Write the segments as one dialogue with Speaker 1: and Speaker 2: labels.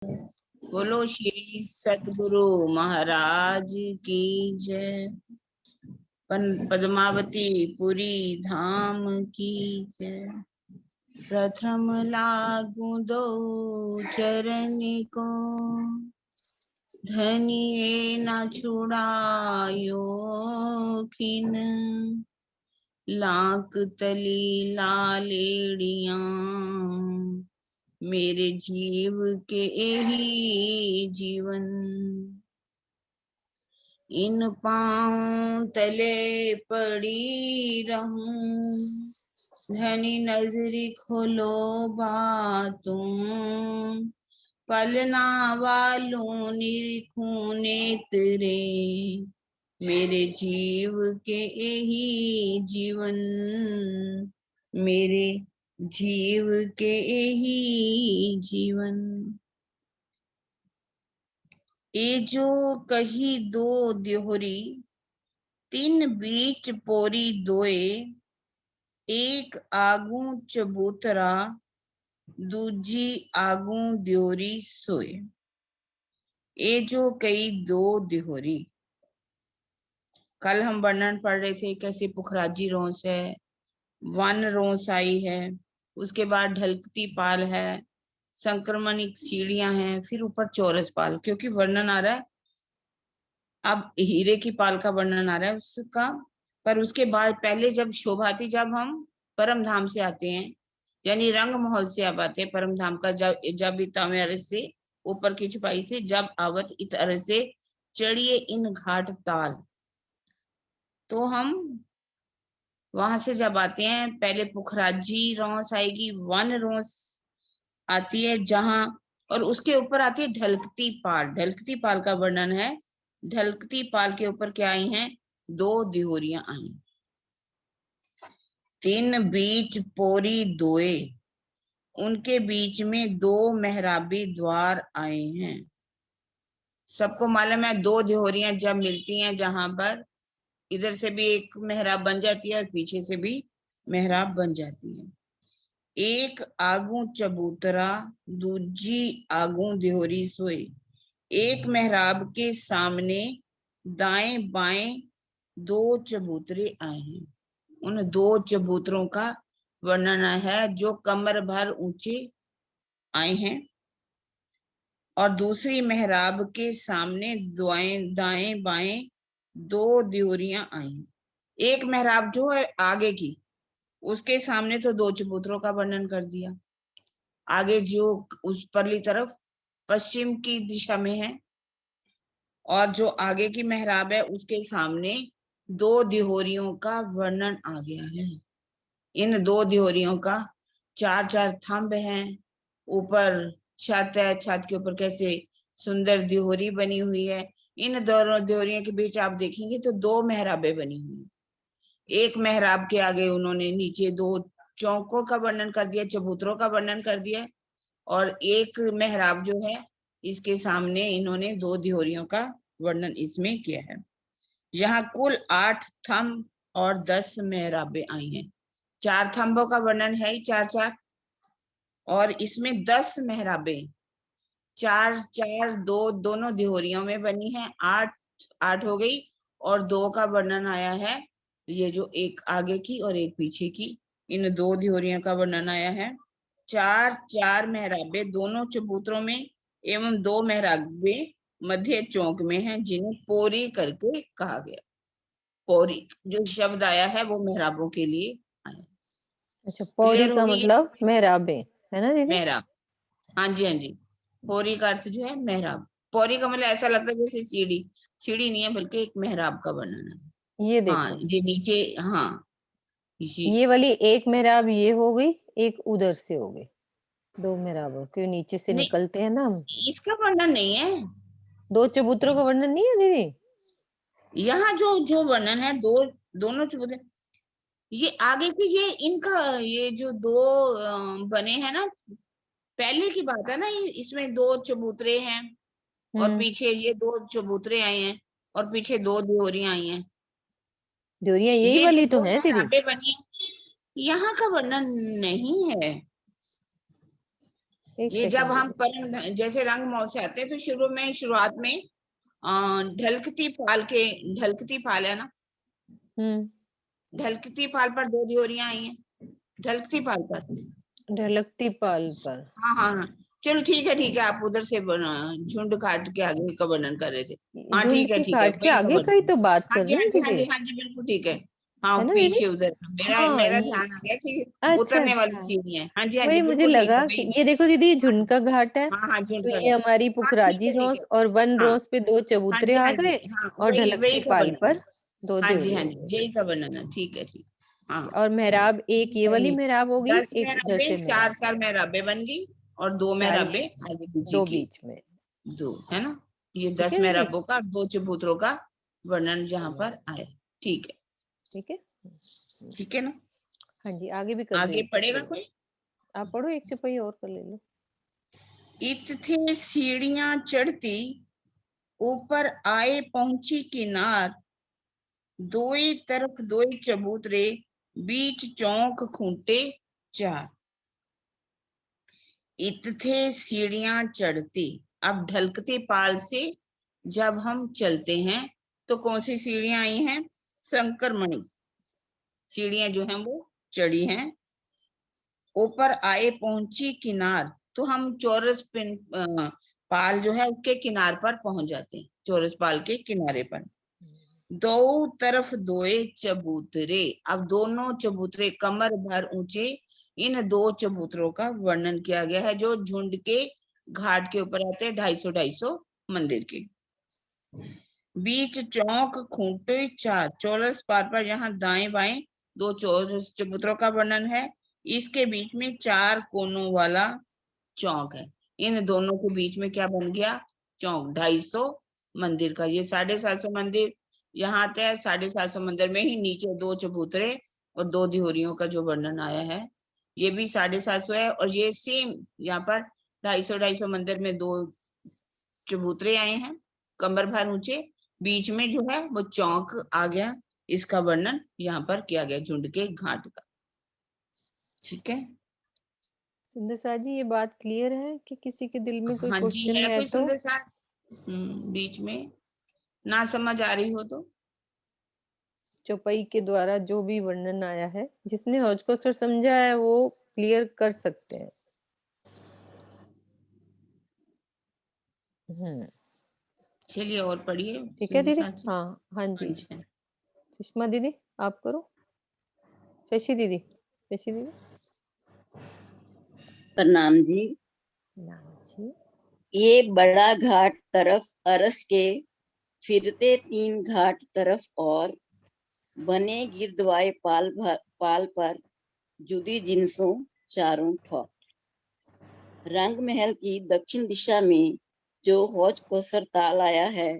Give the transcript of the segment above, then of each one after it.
Speaker 1: बोलो श्री सतगुरु महाराज की जय। पद्मावती पुरी धाम की जय। प्रथम लागू दो चरण को, धनिए न छुड़ायो खिन। लाख तली लालेड़ियां मेरे जीव के यही जीवन। इन पांव तले पड़ी रहूं, धनी नजरी खोलो बातों। पलना वालों निरखूं नेत्रे मेरे जीव के यही जीवन। मेरे जीव के यही जीवन। ए जो कही दो दिहोरी, तीन बीच पोरी दोए। एक आगू चबूतरा, दूजी आगू दियोरी सोए। ए जो कई दो दिहोरी। कल हम वर्णन पढ़ रहे थे कैसे पुखराजी रोंस है, वन रोंस आई है, उसके बाद ढलकती पाल है, संक्रमणिक सीढ़ियां हैं, फिर ऊपर चौरस पाल। क्योंकि वर्णन आ रहा है, अब हीरे की पाल का वर्णन आ रहा है उसका। पर उसके बाद पहले जब शोभा थी, जब हम परम धाम से आते हैं, यानी रंग महल से अब आते हैं परम धाम का। जब इतामे अरस से ऊपर की छुपाई से, जब आवत इत अरस से चढ़िए इन घाट ताल। तो हम वहां से जब आते हैं, पहले पुखराजी रोंस आएगी, वन रोंस आती है जहां, और उसके ऊपर आती है ढलकती पाल। ढलकती पाल का वर्णन है। ढलकती पाल के ऊपर क्या आई हैं? दो दिहोरियां आई। तीन बीच पोरी दोए, उनके बीच में दो मेहराबी द्वार आए हैं। सबको मालूम है दो दिहोरियां जब मिलती हैं, जहां पर इधर से भी एक मेहराब बन जाती है और पीछे से भी मेहराब बन जाती है। एक आगू चबूतरा, दूजी आगू दिहोरी सोए। एक मेहराब के सामने दाएं बाएं दो चबूतरे आए हैं। उन दो चबूतरों का वर्णन है जो कमर भर ऊंचे आए हैं। और दूसरी मेहराब के सामने दाएं बाएं दो दियोरियां आई। एक मेहराब जो है आगे की, उसके सामने तो दो चबूतरों का वर्णन कर दिया। आगे जो उस परली तरफ पश्चिम की दिशा में है, और जो आगे की मेहराब है उसके सामने दो दिहोरियों का वर्णन आ गया है। इन दो दिहोरियों का चार चार थंब हैं, ऊपर छत है, छत के ऊपर कैसे सुंदर दिहोरी बनी हुई है। इन दोनों दिहोरियों के बीच आप देखेंगे तो दो मेहराबें बनी हुई हैं। एक मेहराब के आगे उन्होंने नीचे दो चौकों का वर्णन कर दिया, चबूतरों का वर्णन कर दिया, और एक मेहराब जो है इसके सामने इन्होंने दो दिहोरियों का वर्णन इसमें किया है। यहाँ कुल 8 थंब और 10 मेहराबें आई हैं। 4 थंबों का वर्णन है ही, चार चार, और इसमें 10 मेहराबें, चार चार दो दोनों दिहोरियों में बनी है, 8 हो गई। और 2 का वर्णन आया है, ये जो एक आगे की और एक पीछे की, इन दो दिहोरियों का वर्णन आया है। 4 4 मेहराबें दोनों चबूतरों में, एवं 2 मेहराबें मध्य चौक में हैं, जिन्हें पोरी करके कहा गया। पोरी जो शब्द आया है वो मेहराबों के लिए आया।
Speaker 2: अच्छा, पौरी का मतलब मेहराबें है ना दीदी?
Speaker 1: मेहराब, हाँ जी हाँ जी। पौरी का अर्थ जो है मेहराब। पौरी का मतलब ऐसा लगता है जैसे सीढ़ी, सीढ़ी नहीं है बल्कि एक मेहराब का वर्णन है।
Speaker 2: ये
Speaker 1: हाँ,
Speaker 2: देखो,
Speaker 1: ये नीचे, हाँ
Speaker 2: ये वाली एक मेहराब ये हो गई, एक उधर से हो गई। दो मेहराबों के नीचे से
Speaker 1: नहीं,
Speaker 2: निकलते हैं ना हम।
Speaker 1: इसका वर्णन नहीं है।
Speaker 2: दो चबूतरों का वर्णन नहीं है दीदी?
Speaker 1: यहाँ जो जो वर्णन है, दो दोनों चबूतरे, ये आगे की, ये इनका, ये जो दो बने हैं ना, पहले की बात है ना, इसमें दो चबूतरे हैं और पीछे ये दो चबूतरे आए हैं और पीछे दो दियोरियां आई हैं।
Speaker 2: डोरियां यही
Speaker 1: ये जो
Speaker 2: वाली तो
Speaker 1: दो
Speaker 2: है दीदी।
Speaker 1: मेहराबें बनी है, यहाँ का वर्णन नहीं है।
Speaker 2: एक
Speaker 1: ये जब
Speaker 2: सेकंड
Speaker 1: हम परम जैसे रंग मॉल से आते हैं तो शुरुआत में ढलकती पाल है ना, ढलकती पाल पर 2 दियोरियां आई हैं, ढलकती पाल पर।
Speaker 2: ढलकती पाल पर।
Speaker 1: हाँ हाँ हाँ, चलो ठीक है, आप उधर से झुंड काट के आगे का वर्णन कर रहे थे। हाँ
Speaker 2: झुंड
Speaker 1: ठीक है
Speaker 2: की
Speaker 1: ठीक है,
Speaker 2: काट के
Speaker 1: वही का
Speaker 2: आगे का ही
Speaker 1: वर्णन।
Speaker 2: तो बात
Speaker 1: हाँ
Speaker 2: कर
Speaker 1: जी
Speaker 2: रहे
Speaker 1: हाँ
Speaker 2: हैं
Speaker 1: जी हाँ
Speaker 2: दीदी,
Speaker 1: जी हाँ जी, बिल्कुल ठीक है। हाँ
Speaker 2: है ना दीदी?
Speaker 1: पीछे उधर मेरा
Speaker 2: हाँ
Speaker 1: मेरा
Speaker 2: ये,
Speaker 1: ध्यान आ गया कि
Speaker 2: अच्छा
Speaker 1: उतरने वाली
Speaker 2: अच्छा,
Speaker 1: सीढ़ी है। हाँ जी हाँ जी,
Speaker 2: वही मुझे
Speaker 1: बिल्कुल ठीक है
Speaker 2: लगा कि
Speaker 1: वही।
Speaker 2: ये देखो दीदी, ये
Speaker 1: हाँ
Speaker 2: झुंड का घाट है,
Speaker 1: हाँ हाँ, झुंड
Speaker 2: तो
Speaker 1: का
Speaker 2: ये
Speaker 1: घर।
Speaker 2: हमारी
Speaker 1: हाँ ठीक
Speaker 2: पुखराजी
Speaker 1: है ठीक
Speaker 2: रोस
Speaker 1: है।
Speaker 2: और वन
Speaker 1: हाँ
Speaker 2: रोस पे 2
Speaker 1: हाँ
Speaker 2: चबूतरे
Speaker 1: जी
Speaker 2: आ
Speaker 1: हाँ जी
Speaker 2: गए,
Speaker 1: हाँ,
Speaker 2: और
Speaker 1: वही वही
Speaker 2: ढलकती
Speaker 1: का
Speaker 2: पाल
Speaker 1: वर्णन
Speaker 2: पर
Speaker 1: है।
Speaker 2: 2
Speaker 1: हाँ जी
Speaker 2: देवरी
Speaker 1: हाँ
Speaker 2: हो
Speaker 1: जी,
Speaker 2: गए।
Speaker 1: यही का वर्णन है, ठीक है ठीक। हाँ
Speaker 2: और मेहराब एक
Speaker 1: ठीक
Speaker 2: ये
Speaker 1: है
Speaker 2: वाली
Speaker 1: ये
Speaker 2: मेहराब होगी,
Speaker 1: 10
Speaker 2: एक उधर
Speaker 1: मेहराबे,
Speaker 2: से
Speaker 1: चार
Speaker 2: मेहराब,
Speaker 1: चार मेहराबे बन गई और 2
Speaker 2: 4
Speaker 1: मेहराबे
Speaker 2: ये,
Speaker 1: आगे पीछे
Speaker 2: 2
Speaker 1: की,
Speaker 2: बीच में।
Speaker 1: 2 है ना। ये
Speaker 2: ठीक
Speaker 1: 10
Speaker 2: है दीदी?
Speaker 1: मेहराबों का और 2 चबूतरों का वर्णन जहाँ पर आया। ठीक है,
Speaker 2: ठीक है।
Speaker 1: ठीक है ना।
Speaker 2: हाँ जी, आगे भी कर दो
Speaker 1: आगे
Speaker 2: एक
Speaker 1: पढ़ेगा
Speaker 2: चौपाई।
Speaker 1: कोई।
Speaker 2: आप पढ़ो, एक चौपाई और कर ले लो।
Speaker 1: इत थे सीढ़ियां चढ़ती, ऊपर आए पहुंची किनार, दोई तरफ दोई चबूतरे, बीच चौक खूंटे 4। इत थे सीढ़ियां चढ़ती, अब ढलकते पाल से जब हम चलते हैं तो कौन सी सीढ़ियां आई हैं? संक्रमणिक सीढ़ियां जो हैं वो चढ़ी हैं। ऊपर आए पहुंची किनार, तो हम चौरस पाल जो है उसके किनार पर पहुंच जाते हैं, चौरस पाल के किनारे पर। दो तरफ दोए चबूतरे, अब दोनों चबूतरे कमर भर ऊंचे, इन 2 चबूतरों का वर्णन किया गया है जो झुंड के घाट के ऊपर आते हैं, 250-250 मंदिर के। बीच चौक खूंटे 4, चौरस पाल पर यहाँ दाएं बाएं 2 चौरस चबूतरों का वर्णन है। इसके बीच में 4 कोनों वाला चौक है। इन दोनों के बीच में क्या बन गया? चौक। 250 मंदिर का, ये 750 मंदिर यहाँ आता है। 750 मंदिर में ही नीचे 2 चबूतरे और 2 दिहोरियों का जो वर्णन आया है, ये भी 750 है। और ये सेम यहाँ पर 250 मंदिर में 2 चबूतरे आए हैं कमर भर ऊंचे, बीच में जो है वो चौक आ गया। इसका वर्णन यहाँ पर किया गया झुंड के घाट का। ठीक है,
Speaker 2: सुंदर साथ जी, ये बात क्लियर है कि किसी के दिल में कोई
Speaker 1: हाँ जी,
Speaker 2: क्वेश्चन
Speaker 1: है
Speaker 2: है
Speaker 1: कोई
Speaker 2: तो?
Speaker 1: सुंदर सा बीच में ना समझ आ रही हो तो?
Speaker 2: चौपाई के द्वारा जो भी वर्णन आया है, जिसने हौज को सर समझा है वो क्लियर कर सकते हैं।
Speaker 1: चलिए और पढ़िए
Speaker 2: ठीक है
Speaker 1: सुंदर
Speaker 2: दीदी?
Speaker 1: साथ जी।
Speaker 2: हाँ हाँ
Speaker 1: हाँ
Speaker 2: जी,
Speaker 1: जी हाँ।
Speaker 2: सुषमा दीदी आप करो। शशि दीदी, शशि दीदी।
Speaker 3: प्रणाम जी।
Speaker 2: नाम जी।
Speaker 3: ये बड़ा घाट तरफ अरस के, फिरते 3 घाट तरफ और, बने गिरदवाए पाल पर, जुदी जिनसों चारों ठौर। रंग महल की दक्षिण दिशा में जो हौज कोसर ताल आया है,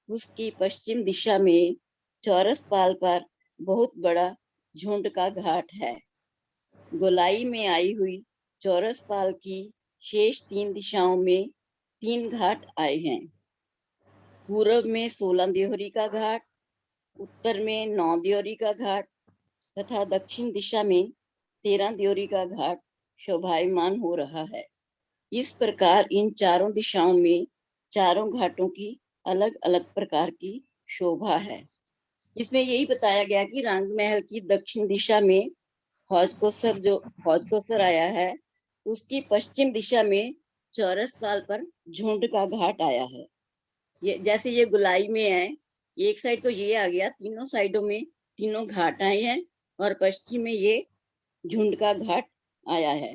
Speaker 3: उसकी पश्चिम दिशा में चौरस पाल पर बहुत बड़ा झुंड का घाट है। गोलाई में आई हुई चौरस पाल की शेष 3 दिशाओं में 3 घाट आए हैं। पूर्व में 16 दियोरी का घाट, उत्तर में 9 दियोरी का घाट तथा दक्षिण दिशा में 13 दियोरी का घाट शोभायमान हो रहा है। इस प्रकार इन चारों दिशाओं में चारों घाटों की अलग अलग प्रकार की शोभा है। इसमें यही बताया गया कि रंग महल की दक्षिण दिशा में हौज कोसर आया है, उसकी पश्चिम दिशा में चौरस पाल पर झुंड का घाट आया है। ये जैसे ये गुलाई में है, एक साइड तो ये आ गया, तीनों साइडों में तीनों घाट आए हैं और पश्चिम में ये झुंड का घाट आया है।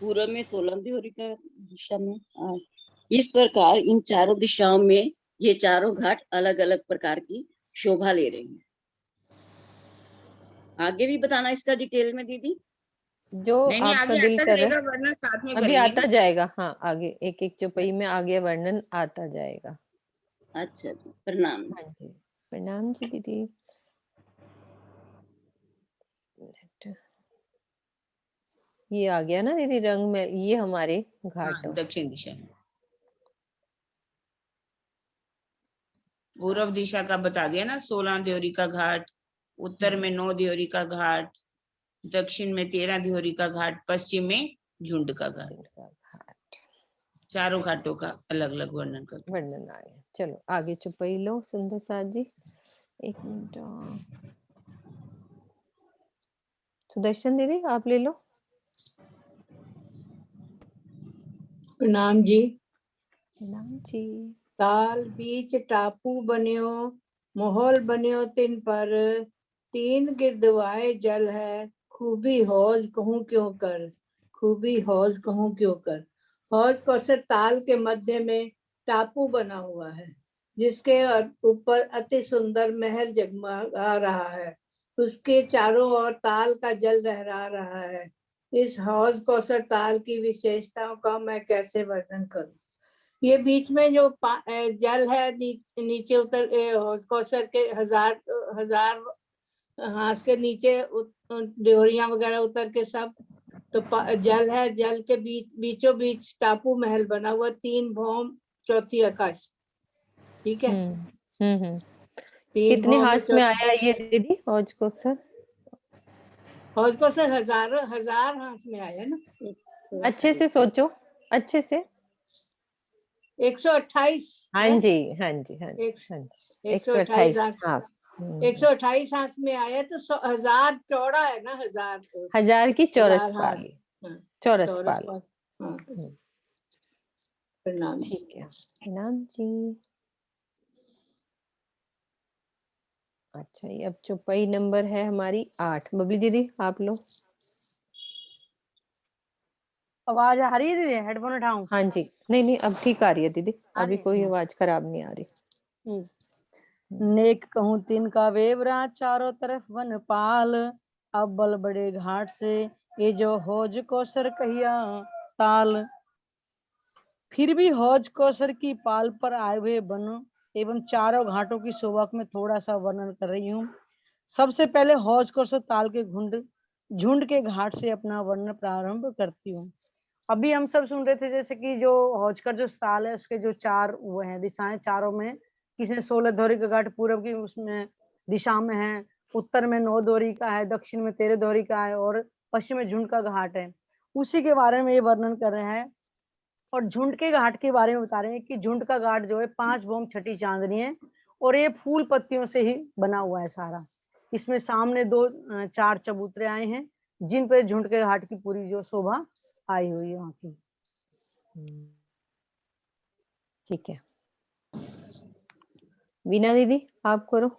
Speaker 3: पूर्व में 16 दियोरी का दिशा में। इस प्रकार इन चारों दिशाओं में ये चारों घाट अलग अलग प्रकार की शोभा ले रहे हैं। आगे भी बताना इसका डिटेल में दीदी?
Speaker 2: जो
Speaker 1: नहीं
Speaker 2: आपका
Speaker 1: आगे
Speaker 2: दिल
Speaker 1: आता
Speaker 2: कर रहा
Speaker 1: रहेगा,
Speaker 2: है,
Speaker 1: वरना साथ में
Speaker 2: अभी
Speaker 1: करेंगे
Speaker 2: आता
Speaker 1: ना।
Speaker 2: जाएगा। हाँ, आगे एक एक चौपाई में
Speaker 1: अच्छा
Speaker 2: आगे वर्णन आता जाएगा।
Speaker 3: अच्छा जी, प्रणाम
Speaker 2: हाँ
Speaker 3: जी।
Speaker 2: जी, प्रणाम जी दीदी। ये आ गया ना दीदी रंग में, ये हमारे घाट।
Speaker 1: हाँ, दक्षिण दिशा में पूर्व दिशा का बता दिया ना, 16 दियोरी का घाट, उत्तर में 9 दियोरी का घाट, दक्षिण में 13 दियोरी का घाट, पश्चिम में झुंड का घाट,
Speaker 2: झुंड का घाट,
Speaker 1: चारों घाटों का अलग अलग वर्णन कर।
Speaker 2: वर्णन आ गया। चलो आगे चौपाई लो सुंदर साथ जी। एक मिनट, सुदर्शन दीदी आप ले लो।
Speaker 4: प्रणाम जी।
Speaker 2: प्रणाम जी।
Speaker 4: ताल बीच टापू बन्यो, माहौल बन्यो तिन पर, तीन गिरदवाए जल है, खूबी हौज कहूँ क्यों कर, खूबी हौज कहूँ क्यों कर। हौज कौशल ताल के मध्य में टापू बना हुआ है, जिसके ऊपर अति सुंदर महल जगमगा रहा है। उसके चारों ओर ताल का जल लहरा रहा है। इस हौज कौशल ताल की विशेषताओं का मैं कैसे वर्णन करूं। ये बीच में जो जल है नीचे उतर हौज कौशल के हजार हजार हाथ के नीचे देवरिया वगैरह उतर के सब तो जल है, जल के बीचों बीच टापू महल बना हुआ, 3 भौम चौथी आकाश। ठीक है।
Speaker 2: कितने हाथ में आया ये दीदी हौज कौशल?
Speaker 4: हौज कौशल हजार हाथ में आया ना।
Speaker 2: अच्छे से सोचो, अच्छे से।
Speaker 4: 128।
Speaker 2: हाँ जी हाँ जी हाँ जी हाँ जी,
Speaker 4: 128
Speaker 2: हाथ।
Speaker 4: 128 हाथ में आया तो 1000 चौड़ा है ना,
Speaker 2: 1000 की चौरस
Speaker 4: हाथ।
Speaker 2: पाली, चौरस पाली।
Speaker 4: हाँ। प्रणाम।
Speaker 2: ठीक है, प्रणाम जी। अच्छा ये अब चौपाई नंबर है हमारी 8। बबली दीदी आप लो।
Speaker 5: आवाज आ रही है दीदी? हेडफोन उठाऊं?
Speaker 2: हाँ जी, नहीं नहीं अब ठीक आ रही है दीदी,
Speaker 5: आ
Speaker 2: अभी
Speaker 5: रही है?
Speaker 2: कोई आवाज खराब नहीं आ रही।
Speaker 5: नेक कहूँ तिन का वेवरा, चारों तरफ वन पाल, अब बल बड़े घाट से ये जो हौज कौसर कहिया ताल। फिर भी हौज कौसर की पाल पर आए हुए वन एवं चारों घाटों की शोभा में थोड़ा सा वर्णन कर रही हूँ। सबसे पहले हौज कौसर ताल के झुंड के घाट से अपना वर्णन प्रारंभ करती हूँ। अभी हम सब सुन रहे थे जैसे कि जो हौजकर जो ताल है उसके जो 4 वो हैं दिशाएं, चारों में किसी 16 धौरी का घाट पूर्व की उसमें दिशा में है, उत्तर में 9 धौरी का है, दक्षिण में 13 धौरी का है और पश्चिम में झुंड का घाट है। उसी के बारे में ये वर्णन कर रहे हैं और झुंड के घाट के बारे में बता रहे हैं कि झुंड का घाट जो है 5 भौम छठी चांदनी है और ये फूल पत्तियों से ही बना हुआ है सारा। इसमें सामने 4 चबूतरे आए हैं जिन पर झुंड के घाट की पूरी जो शोभा आई हुई है वहां की।
Speaker 2: ठीक है, वीना दीदी आप करो।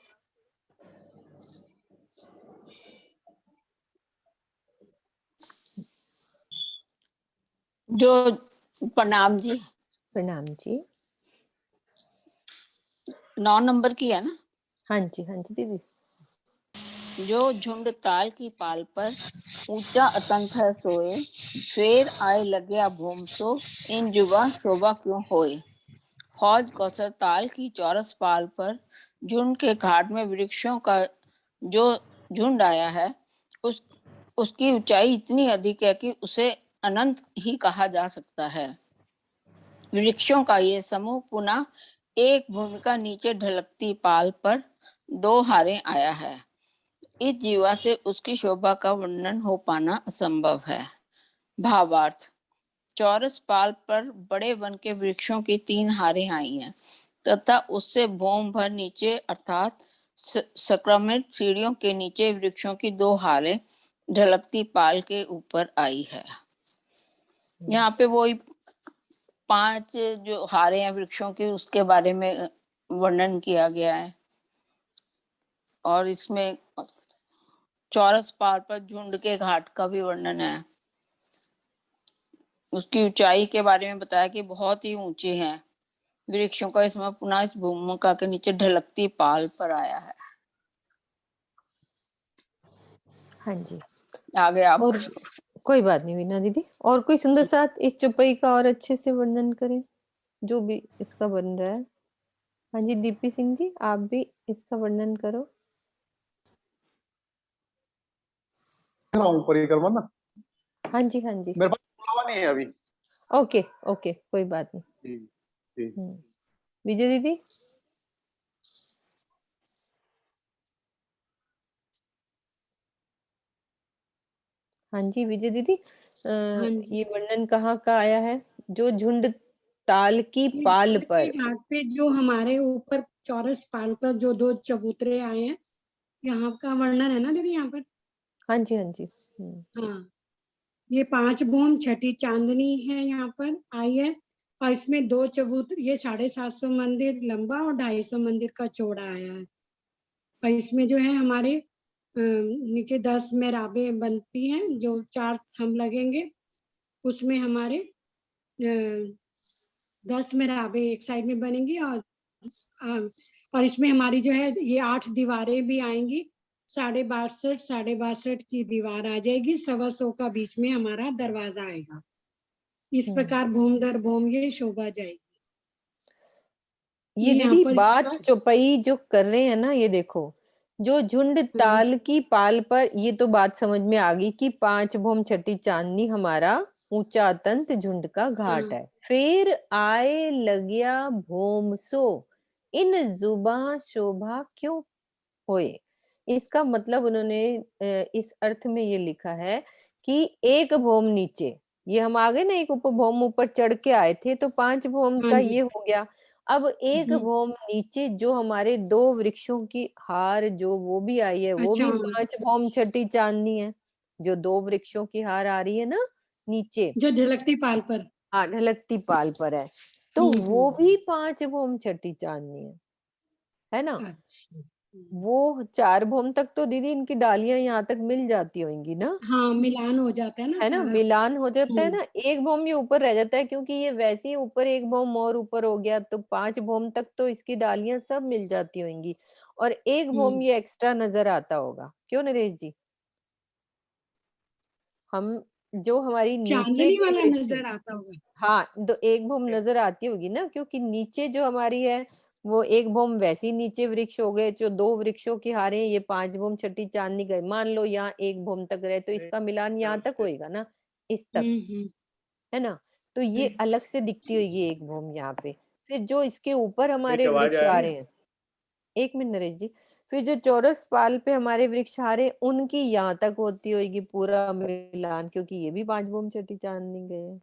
Speaker 6: जो प्रणाम जी।
Speaker 2: प्रणाम जी।
Speaker 6: 9 नंबर की है ना?
Speaker 2: हाँ जी दीदी।
Speaker 6: जो झुंड ताल की पाल पर ऊंचा अतंक है सोए, फेर आए लगे भूम सो, इन जुबा शोभा क्यों होए। हौज कौसर ताल की चौरस पाल पर झुंड के घाट में वृक्षों का जो झुंड आया है उसकी ऊंचाई इतनी अधिक है कि उसे अनंत ही कहा जा सकता है। वृक्षों का ये समूह पुनः एक भूमिका नीचे ढलकती पाल पर 2 हारे आया है। इस जीवा से उसकी शोभा का वर्णन हो पाना असंभव है। भावार्थ, चौरस पाल पर बड़े वन के वृक्षों की 3 हारें आई हैं तथा उससे भौम भर नीचे अर्थात संक्रमित सीढ़ियों के नीचे वृक्षों की 2 हारें ढलकती पाल के ऊपर आई है। यहाँ पे वही 5 जो हारें हैं वृक्षों की उसके बारे में वर्णन किया गया है और इसमें चौरस पाल पर झुंड के घाट का भी वर्णन है। उसकी ऊंचाई के बारे में बताया कि बहुत ही ऊंचे हैं वृक्षों का, इसमें पुनः इस भूमिका के नीचे ढलकती पाल पर आया है।
Speaker 2: हाँ जी,
Speaker 6: आगे आप।
Speaker 2: और कोई बात नहीं वीना दीदी, और कोई सुंदर साथ इस चौपाई का और अच्छे से वर्णन करें जो भी इसका बन रहा है। हाँ जी डीपी सिंह जी आप भी इसका वर्णन करो।
Speaker 7: परिक्रमा ना।
Speaker 2: हाँ जी
Speaker 7: मेरे पास बुलावा नहीं है अभी।
Speaker 2: ओके ओके कोई बात नहीं। विजय दीदी। हाँ जी विजय दीदी,
Speaker 4: हाँ जी,
Speaker 2: ये वर्णन कहाँ का आया है? जो झुंड ताल की
Speaker 4: ये
Speaker 2: पाल
Speaker 4: जल के
Speaker 2: पर।
Speaker 4: घाट पे जो हमारे ऊपर चौरस पाल पर जो 2 चबूतरे आए हैं, यहाँ का वर्णन है ना दीदी यहाँ पर?
Speaker 2: हाँ जी, हाँ जी।
Speaker 4: हाँ, ये 5 भूम छठी चांदनी है यहाँ पर आई है, और इसमें 2 चबूतरे, ये 750 मंदिर लंबा और 250 मंदिर का चौड़ा आया है। और इसमें जो है हमारे नीचे 10 मेहराबें बनती हैं, जो 4 थंब लगेंगे, उसमें हमारे 10 मेहराबें एक साइड में बनेंगी, और इसमें हमारी जो है ये 8 दीवारें भी आएंगी, 62.5 की दीवार आ जाएगी, 125 का बीच में हमारा दरवाजा आएगा। इस प्रकार भूम दर भूम ये शोभा जाएगी।
Speaker 2: ये
Speaker 4: यहाँ
Speaker 2: दीदी
Speaker 4: पर
Speaker 2: बात
Speaker 4: इसका
Speaker 2: चौपाई जो कर रहे हैं ना, ये देखो, जो झुंड ताल की पाल पर, ये तो बात समझ में आ गई कि 5 भूम छठी चांदनी हमारा ऊंचा अतंत झुंड का घाट है। फिर आए लगिया भोम सो, इन जुबा शोभा क्यों होए। इसका मतलब उन्होंने इस अर्थ में ये लिखा है कि एक भौम नीचे, ये हम आ गए ना, एक उपभौम ऊपर चढ़ के आए थे तो 5 भौम
Speaker 4: हाँ
Speaker 2: का
Speaker 4: जी,
Speaker 2: ये हो गया। अब एक भौम नीचे जो हमारे 2 वृक्षों की हार जो वो भी आई है, वो
Speaker 4: अच्छा,
Speaker 2: भी 5 भौम छठी चांदनी है। जो 2 वृक्षों की हार आ रही है ना नीचे,
Speaker 4: जो ढलकती पाल पर।
Speaker 2: हाँ ढलकती पाल पर है, तो वो भी 5 भौम छठी चांदनी है ना।
Speaker 4: अच्छा,
Speaker 2: वो 4 भौम तक तो दीदी इनकी डालियां यहाँ तक मिल जाती होंगी ना,
Speaker 4: हाँ, मिलान हो जाता है ना
Speaker 2: है ना,
Speaker 4: सारा।
Speaker 2: मिलान हो जाता है
Speaker 4: हम्म
Speaker 2: ना। एक भौम ये ऊपर रह जाता है, क्योंकि ये वैसे ही ऊपर एक भौम और ऊपर हो गया, तो 5 भौम तक तो इसकी डालियां सब मिल जाती होंगी, और एक भौम ये एक्स्ट्रा नजर आता होगा। क्यों नरेश जी? हम जो हमारी नीचे
Speaker 4: चांदनी
Speaker 2: जो
Speaker 4: वाला
Speaker 2: वृक्ष,
Speaker 4: नजर आता होगा।
Speaker 2: हाँ तो एक भौम नजर आती होगी ना, क्योंकि नीचे जो हमारी है वो एक भौम वैसे ही नीचे वृक्ष हो गए, जो 2 वृक्षों की हारे हैं, ये 5 भौम छठी चांदनी गए। मान लो यहाँ एक भौम तक रहे तो इसका मिलान यहाँ तक होएगा ना, इस तक,
Speaker 4: हम्म
Speaker 2: है ना। तो ये अलग से दिखती होगी एक भौम यहाँ पे। फिर जो इसके ऊपर हमारे वृक्ष आ रहे हैं, एक मिनट नरेश जी, फिर जो चौरस पाल पे हमारे वृक्ष आ रहे हैं, उनकी यहाँ तक होती होगी पूरा मिलान, क्योंकि ये भी 5 भौम छठी चांदनी गए हैं,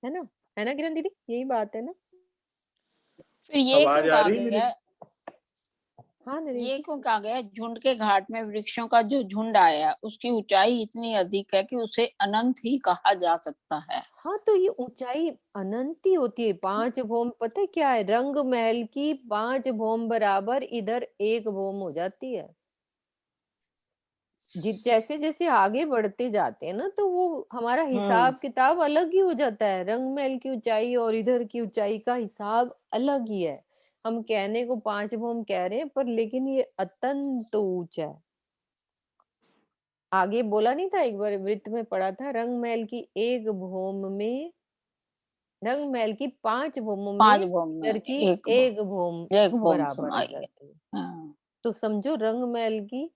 Speaker 2: है ना, है ना किरण दीदी, यही बात है ना।
Speaker 6: फिर ये क्यों कहा गया,
Speaker 2: हाँ नरेश
Speaker 6: ये
Speaker 2: जी।
Speaker 6: क्यों कहा गया झुंड के घाट में वृक्षों का जो झुंड आया उसकी ऊंचाई इतनी अधिक है कि उसे अनंत ही कहा जा सकता है।
Speaker 2: हाँ तो ये ऊंचाई अनंत ही होती है। 5 भौम पता है क्या है, रंग महल की 5 भौम बराबर इधर 1 भौम हो जाती है। जैसे जैसे आगे बढ़ते जाते हैं ना, तो वो हमारा हिसाब किताब अलग ही हो जाता है। रंग महल की ऊंचाई और इधर की ऊंचाई का हिसाब अलग ही है। हम कहने को 5 भौम कह रहे हैं, पर लेकिन ये अत्यंत ऊंचा है। आगे बोला नहीं था, एक बार वृत्त में पढ़ा था, रंग महल की 1 भौम में, रंग महल की 5 भौमों
Speaker 6: 5
Speaker 2: में
Speaker 6: भौम में
Speaker 2: इधर की
Speaker 6: एक
Speaker 2: 1 भौम
Speaker 6: एक भौम
Speaker 2: बराबर हो
Speaker 6: समाई है।
Speaker 2: जाती है।
Speaker 6: हाँ।
Speaker 2: तो समझो रंग महल की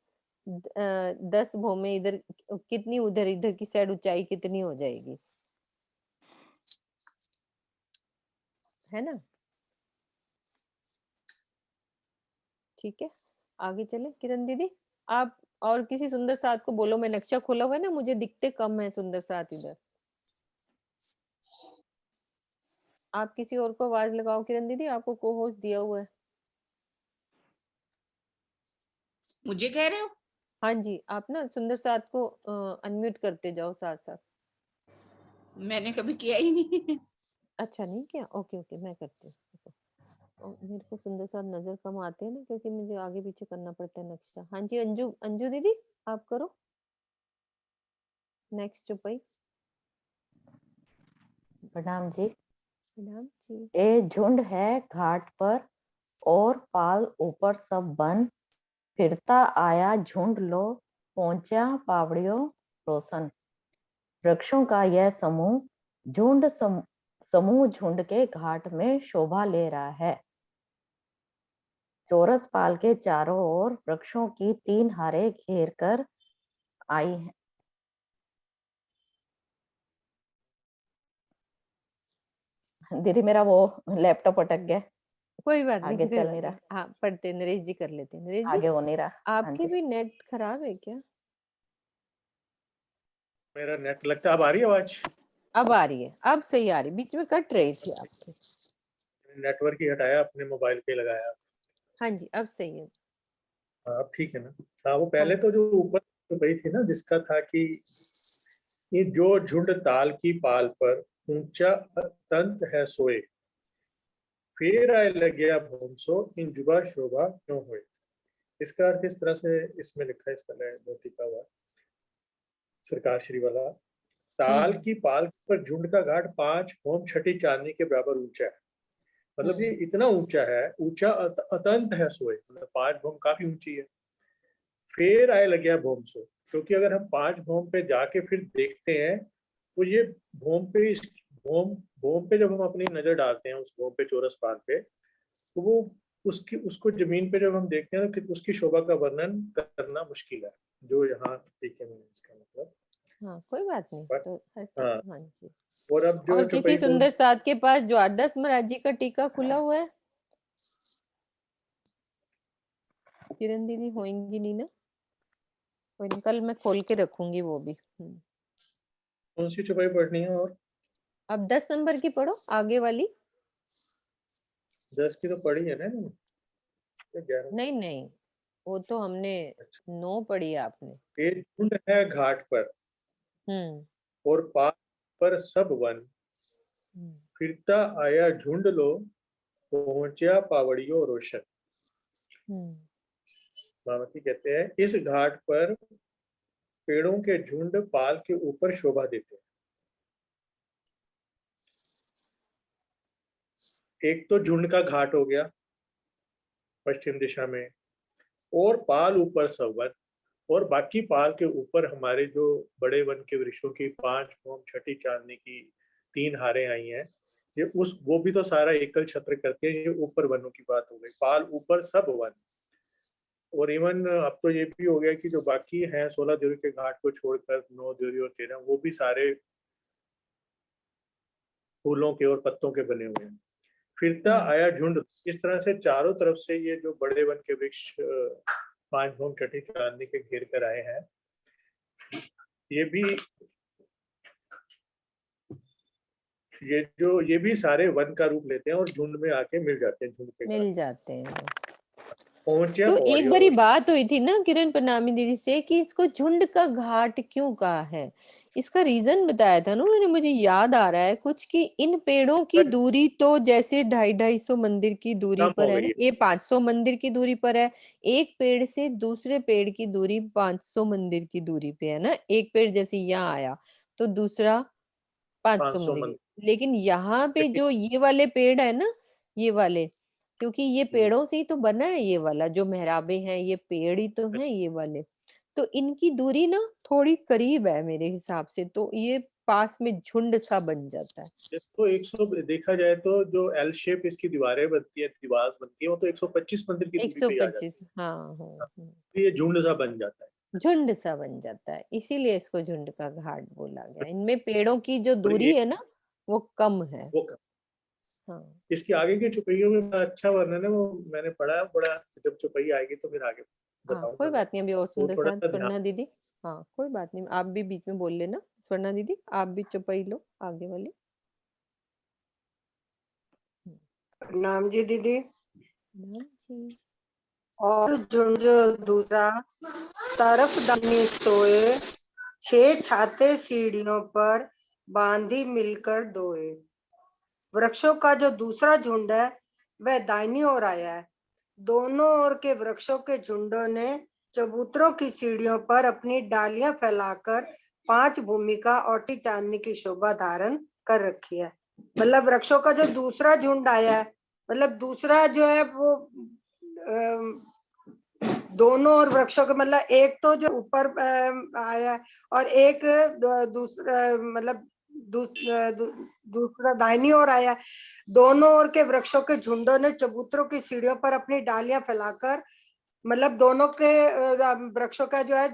Speaker 2: 10 भौमें इधर, कितनी उधर, इधर की साइड ऊंचाई कितनी हो जाएगी, है ना। ठीक है, आगे चले किरण दीदी। आप और किसी सुंदर साथ को बोलो, मैं नक्शा खोला हुआ है ना, मुझे दिखते कम है सुंदर साथ इधर। आप किसी और को आवाज लगाओ किरण दीदी, आपको को होस्ट दिया हुआ है।
Speaker 1: मुझे कह रहे हो?
Speaker 2: हाँ जी, आप ना सुंदर साथ को अनम्यूट करते जाओ साथ साथ।
Speaker 1: मैंने कभी किया ही नहीं।
Speaker 2: अच्छा नहीं किया, ओके ओके, मैं करती हूँ। और मेरे को सुंदर साथ नजर कम आते हैं ना, क्योंकि मुझे आगे पीछे करना पड़ता है नक्शा। हाँ जी, अंजू अंजू दीदी आप करो नेक्स्ट चुपाई।
Speaker 7: प्रणाम जी।
Speaker 2: प्रणाम जी।
Speaker 7: ए झुंड है घाट पर और पाल ऊपर सब बन, फिरता आया झुंड लो पहुंचा पावड़ियों रोशन। वृक्षों का यह समूह झुंड के घाट में शोभा ले रहा है। चौरस पाल के चारों ओर वृक्षों की 3 हारें घेर कर आई हैं। दीदी मेरा वो लैपटॉप अटक गया,
Speaker 2: कोई बात नहीं,
Speaker 7: आगे
Speaker 2: कोई
Speaker 7: चल
Speaker 2: बात
Speaker 7: नहीं
Speaker 2: नहीं।
Speaker 7: रहा,
Speaker 2: हाँ पढ़ते, नरेश जी कर लेते हैं। नरेश जी
Speaker 7: आगे हो नहीं रहा। हाँ
Speaker 2: आपके
Speaker 7: जी,
Speaker 2: भी नेट खराब है क्या?
Speaker 8: मेरा नेट लगता है अब आ रही है आवाज?
Speaker 2: अब आ रही है, अब सही आ रही, बीच में कट रही थी आपकी।
Speaker 8: नेटवर्क ही हटाया, अपने मोबाइल पे लगाया।
Speaker 2: हाँ जी, अब सही है।
Speaker 8: हाँ अब ठीक है ना? हाँ वो
Speaker 2: हाँ
Speaker 8: पहले
Speaker 2: जी।
Speaker 8: तो जो ऊपर तो गई थी ना, जिसका था कि ये जो झुंड ताल की पाल पर ऊंचा तंत है सोए, फिर आए लगिया भूमसो इन जुबा शोभा क्यों हुए। इसका अर्थ इस तरह से इसमें लिखा है, इस पहले जो टिका हुआ सरकार श्री वाला, ताल की पाल पर झुंड का घाट 5 भौम छठी चांदनी के बराबर ऊंचा है। मतलब ये इतना ऊंचा है, ऊंचा अतंत है सोए, मतलब 5 भौम काफी ऊंची है। फिर आए लगिया भौम सो, क्योंकि अगर हम 5 भौम पे जाके फिर देखते हैं तो ये भौम पे इस भौम भौम पे जब हम अपनी नजर डालते हैं उस भौम पे, चौरस पाल पे, तो वो उसकी उसको जमीन पे जब हम देखते हैं कि उसकी शोभा का वर्णन करना मुश्किल है, जो यहाँ देखे मैंने इसका मतलब।
Speaker 2: हाँ कोई बात नहीं,
Speaker 8: पर
Speaker 2: तो
Speaker 8: हाँ,
Speaker 2: हाँ जी।
Speaker 8: और अब जो
Speaker 2: और किसी
Speaker 8: चौपाई बोल,
Speaker 2: सुंदर साथ के पास द्वादश महाराज जी का टीका खुला हुआ है? किरण दीदी होंगी नहीं ना? कोई नहीं, कल मैं खोल के रखूंगी वो भी।
Speaker 8: कौन सी चौपाई पढ़नी है? और
Speaker 2: अब 10 नंबर की पढ़ो, आगे वाली।
Speaker 8: 10 की तो पढ़ी है ना इन्होंने? या 11?
Speaker 2: नहीं नहीं, वो तो हमने 9 पढ़ी है आपने।
Speaker 8: ये झुंड है घाट पर
Speaker 2: हम्म
Speaker 8: और पार पर सब वन,
Speaker 2: हम्म,
Speaker 8: फिरता आया झुंड लो पहुंचा पावड़ियों रोशन।
Speaker 2: हम्म,
Speaker 8: मामती कहते हैं इस घाट पर पेड़ों के झुंड पाल के ऊपर शोभा देते हैं। एक तो झुंड का घाट हो गया पश्चिम दिशा में, और पाल ऊपर संवन, और बाकी पाल के ऊपर हमारे जो बड़े वन के वृक्षों की 5 भौम छठी चांदनी की 3 हारें आई हैं, ये उस वो भी तो सारा एकल छत्र करते हैं। ये ऊपर वनों की बात हो गई, पाल ऊपर सब वन। और इवन अब तो ये भी हो गया कि जो बाकी हैं 16 देवरी के घाट को छोड़कर 9 देवरी और 13, वो भी सारे फूलों के और पत्तों के बने हुए हैं। फिरता आया झुंड, इस तरह से चारों तरफ से ये जो बड़े वन के वृक्ष 5 भौम छठी चांदनी के घेर कर आए हैं, ये भी सारे वन का रूप लेते हैं और झुंड में आके मिल जाते हैं, झुंड के
Speaker 2: मिल जाते हैं।
Speaker 8: पहुंचे
Speaker 2: तो एक
Speaker 8: पवाड़ियों
Speaker 2: बारी
Speaker 8: रोशन।
Speaker 2: बात हुई थी ना किरण प्रणामी दीदी से कि इसको झुंड का घाट क्यों कहा है, इसका रीजन बताया था ना उन्होंने, मुझे याद आ रहा है कुछ कि इन पेड़ों की दूरी तो जैसे 250-250 मंदिर की दूरी
Speaker 8: कम
Speaker 2: पर
Speaker 8: हो
Speaker 2: है
Speaker 8: गई
Speaker 2: ना,
Speaker 8: है।
Speaker 2: ये 500 मंदिर की दूरी पर है। एक पेड़ से दूसरे पेड़ की दूरी 500 मंदिर की दूरी पे है ना, एक पेड़ जैसे यहाँ आया तो दूसरा 500
Speaker 8: 500
Speaker 2: मंदिर
Speaker 8: मंदिर।
Speaker 2: की। लेकिन यहाँ पे
Speaker 8: लेकिन
Speaker 2: जो ये वाले पेड़ है ना, ये वाले, क्योंकि ये पेड़ों से ही तो बना है, ये वाला जो मेहराबे हैं ये पेड़ ही तो हैं ये वाले, तो इनकी दूरी ना थोड़ी करीब है मेरे हिसाब से, तो ये पास में झुंड सा बन जाता है।
Speaker 8: इसको 100 देखा जाए तो जो एल शेप इसकी दीवारें बनती है, दीवार बनती है, वो तो 125 मंदिर की दूरी पे ही आ
Speaker 2: 125,
Speaker 8: जाती
Speaker 2: हाँ हाँ
Speaker 8: है।
Speaker 2: हाँ।
Speaker 8: तो ये झुंड सा बन जाता है।
Speaker 2: झुंड सा बन जाता है, इसीलिए इसको झुंड का घाट बोला गया। इनमें पेड़ों की जो
Speaker 8: और
Speaker 2: दूरी
Speaker 8: ये
Speaker 2: है ना वो कम है।
Speaker 8: वो
Speaker 2: हाँ
Speaker 8: इसकी आगे की चौपाइयों में बड़ा अच्छा वर्णन है, वो मैंने पढ़ा है बड़ा। जब चौपाई आएगी तो फिर आगे
Speaker 2: हाँ, कोई
Speaker 8: बताऊंगा मैं।
Speaker 2: बात नहीं, अभी और
Speaker 8: वो
Speaker 2: सुंदर
Speaker 8: थोड़ा
Speaker 2: साथ
Speaker 8: सा ध्यान।
Speaker 2: स्वर्णा दीदी। हाँ कोई बात नहीं, आप भी बीच में बोल लेना। स्वर्णा दीदी आप भी चुपाई लो आगे वाली।
Speaker 4: नाम जी दीदी।
Speaker 2: जी।
Speaker 4: और झुंड दूसरा तरफ दानी सोए, 6 छाते सीढ़ियों पर बांधी मिलकर दोए। वृक्षों का जो दूसरा झुंड है वह दाहिनी ओर आया है। दोनों ओर के वृक्षों के झुंडों ने चबूतरों की सीढ़ियों पर अपनी डालियां फैलाकर 5 भूमिका और चांदनी की शोभा धारण कर रखी है। मतलब वृक्षों का जो दूसरा झुंड आया है, मतलब दूसरा जो है वो दोनों और वृक्षों के, मतलब एक तो जो ऊपर आया और एक दूसरा, मतलब दूसरा दाहिनी ओर आया। दोनों ओर के वृक्षों के झुंडों ने चबूतरों की सीढ़ियों पर अपनी डालियां फैलाकर, मतलब दोनों के वृक्षों का जो है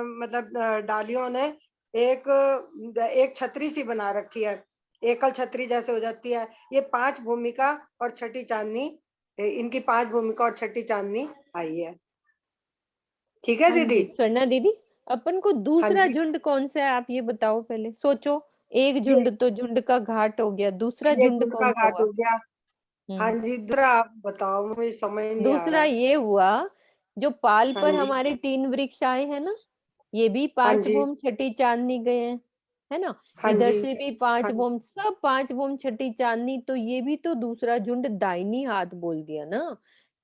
Speaker 4: मतलब डालियों ने एक छतरी सी बना रखी है, एकल छतरी जैसे हो जाती है। ये 5 भूमिका और छठी चांदनी, इनकी 5 भूमिका और छठी चांदनी आई है। ठीक है
Speaker 2: हाँ
Speaker 4: दीदी।
Speaker 2: जी स्वर्णा दीदी, अपन को दूसरा झुंड कौन सा है, आप ये बताओ पहले, सोचो। एक झुंड तो झुंड का घाट हो गया, दूसरा
Speaker 9: ये
Speaker 2: झुंड
Speaker 9: झुंड
Speaker 2: कौन
Speaker 9: का
Speaker 2: सा
Speaker 9: घाट
Speaker 2: हुआ?
Speaker 9: हो गया। हाँ जी, दूसरा आप बताओ, मुझे समझ नहीं आ
Speaker 2: दूसरा
Speaker 9: रहा।
Speaker 2: ये हुआ, जो पाल
Speaker 9: हाँ
Speaker 2: पर
Speaker 9: जी,
Speaker 2: हमारे 3 वृक्ष आए हैं ना, ये भी
Speaker 9: हाँ
Speaker 2: 5
Speaker 9: जी,
Speaker 2: भूम छठी चांदनी गए हैं, है ना।
Speaker 9: हाँ
Speaker 2: इधर
Speaker 9: जी,
Speaker 2: से भी 5
Speaker 9: हाँ
Speaker 2: भूम, सब 5 भूम छठी चांदनी, तो ये भी तो दूसरा झुंड दाहिनी हाथ बोल दिया ना,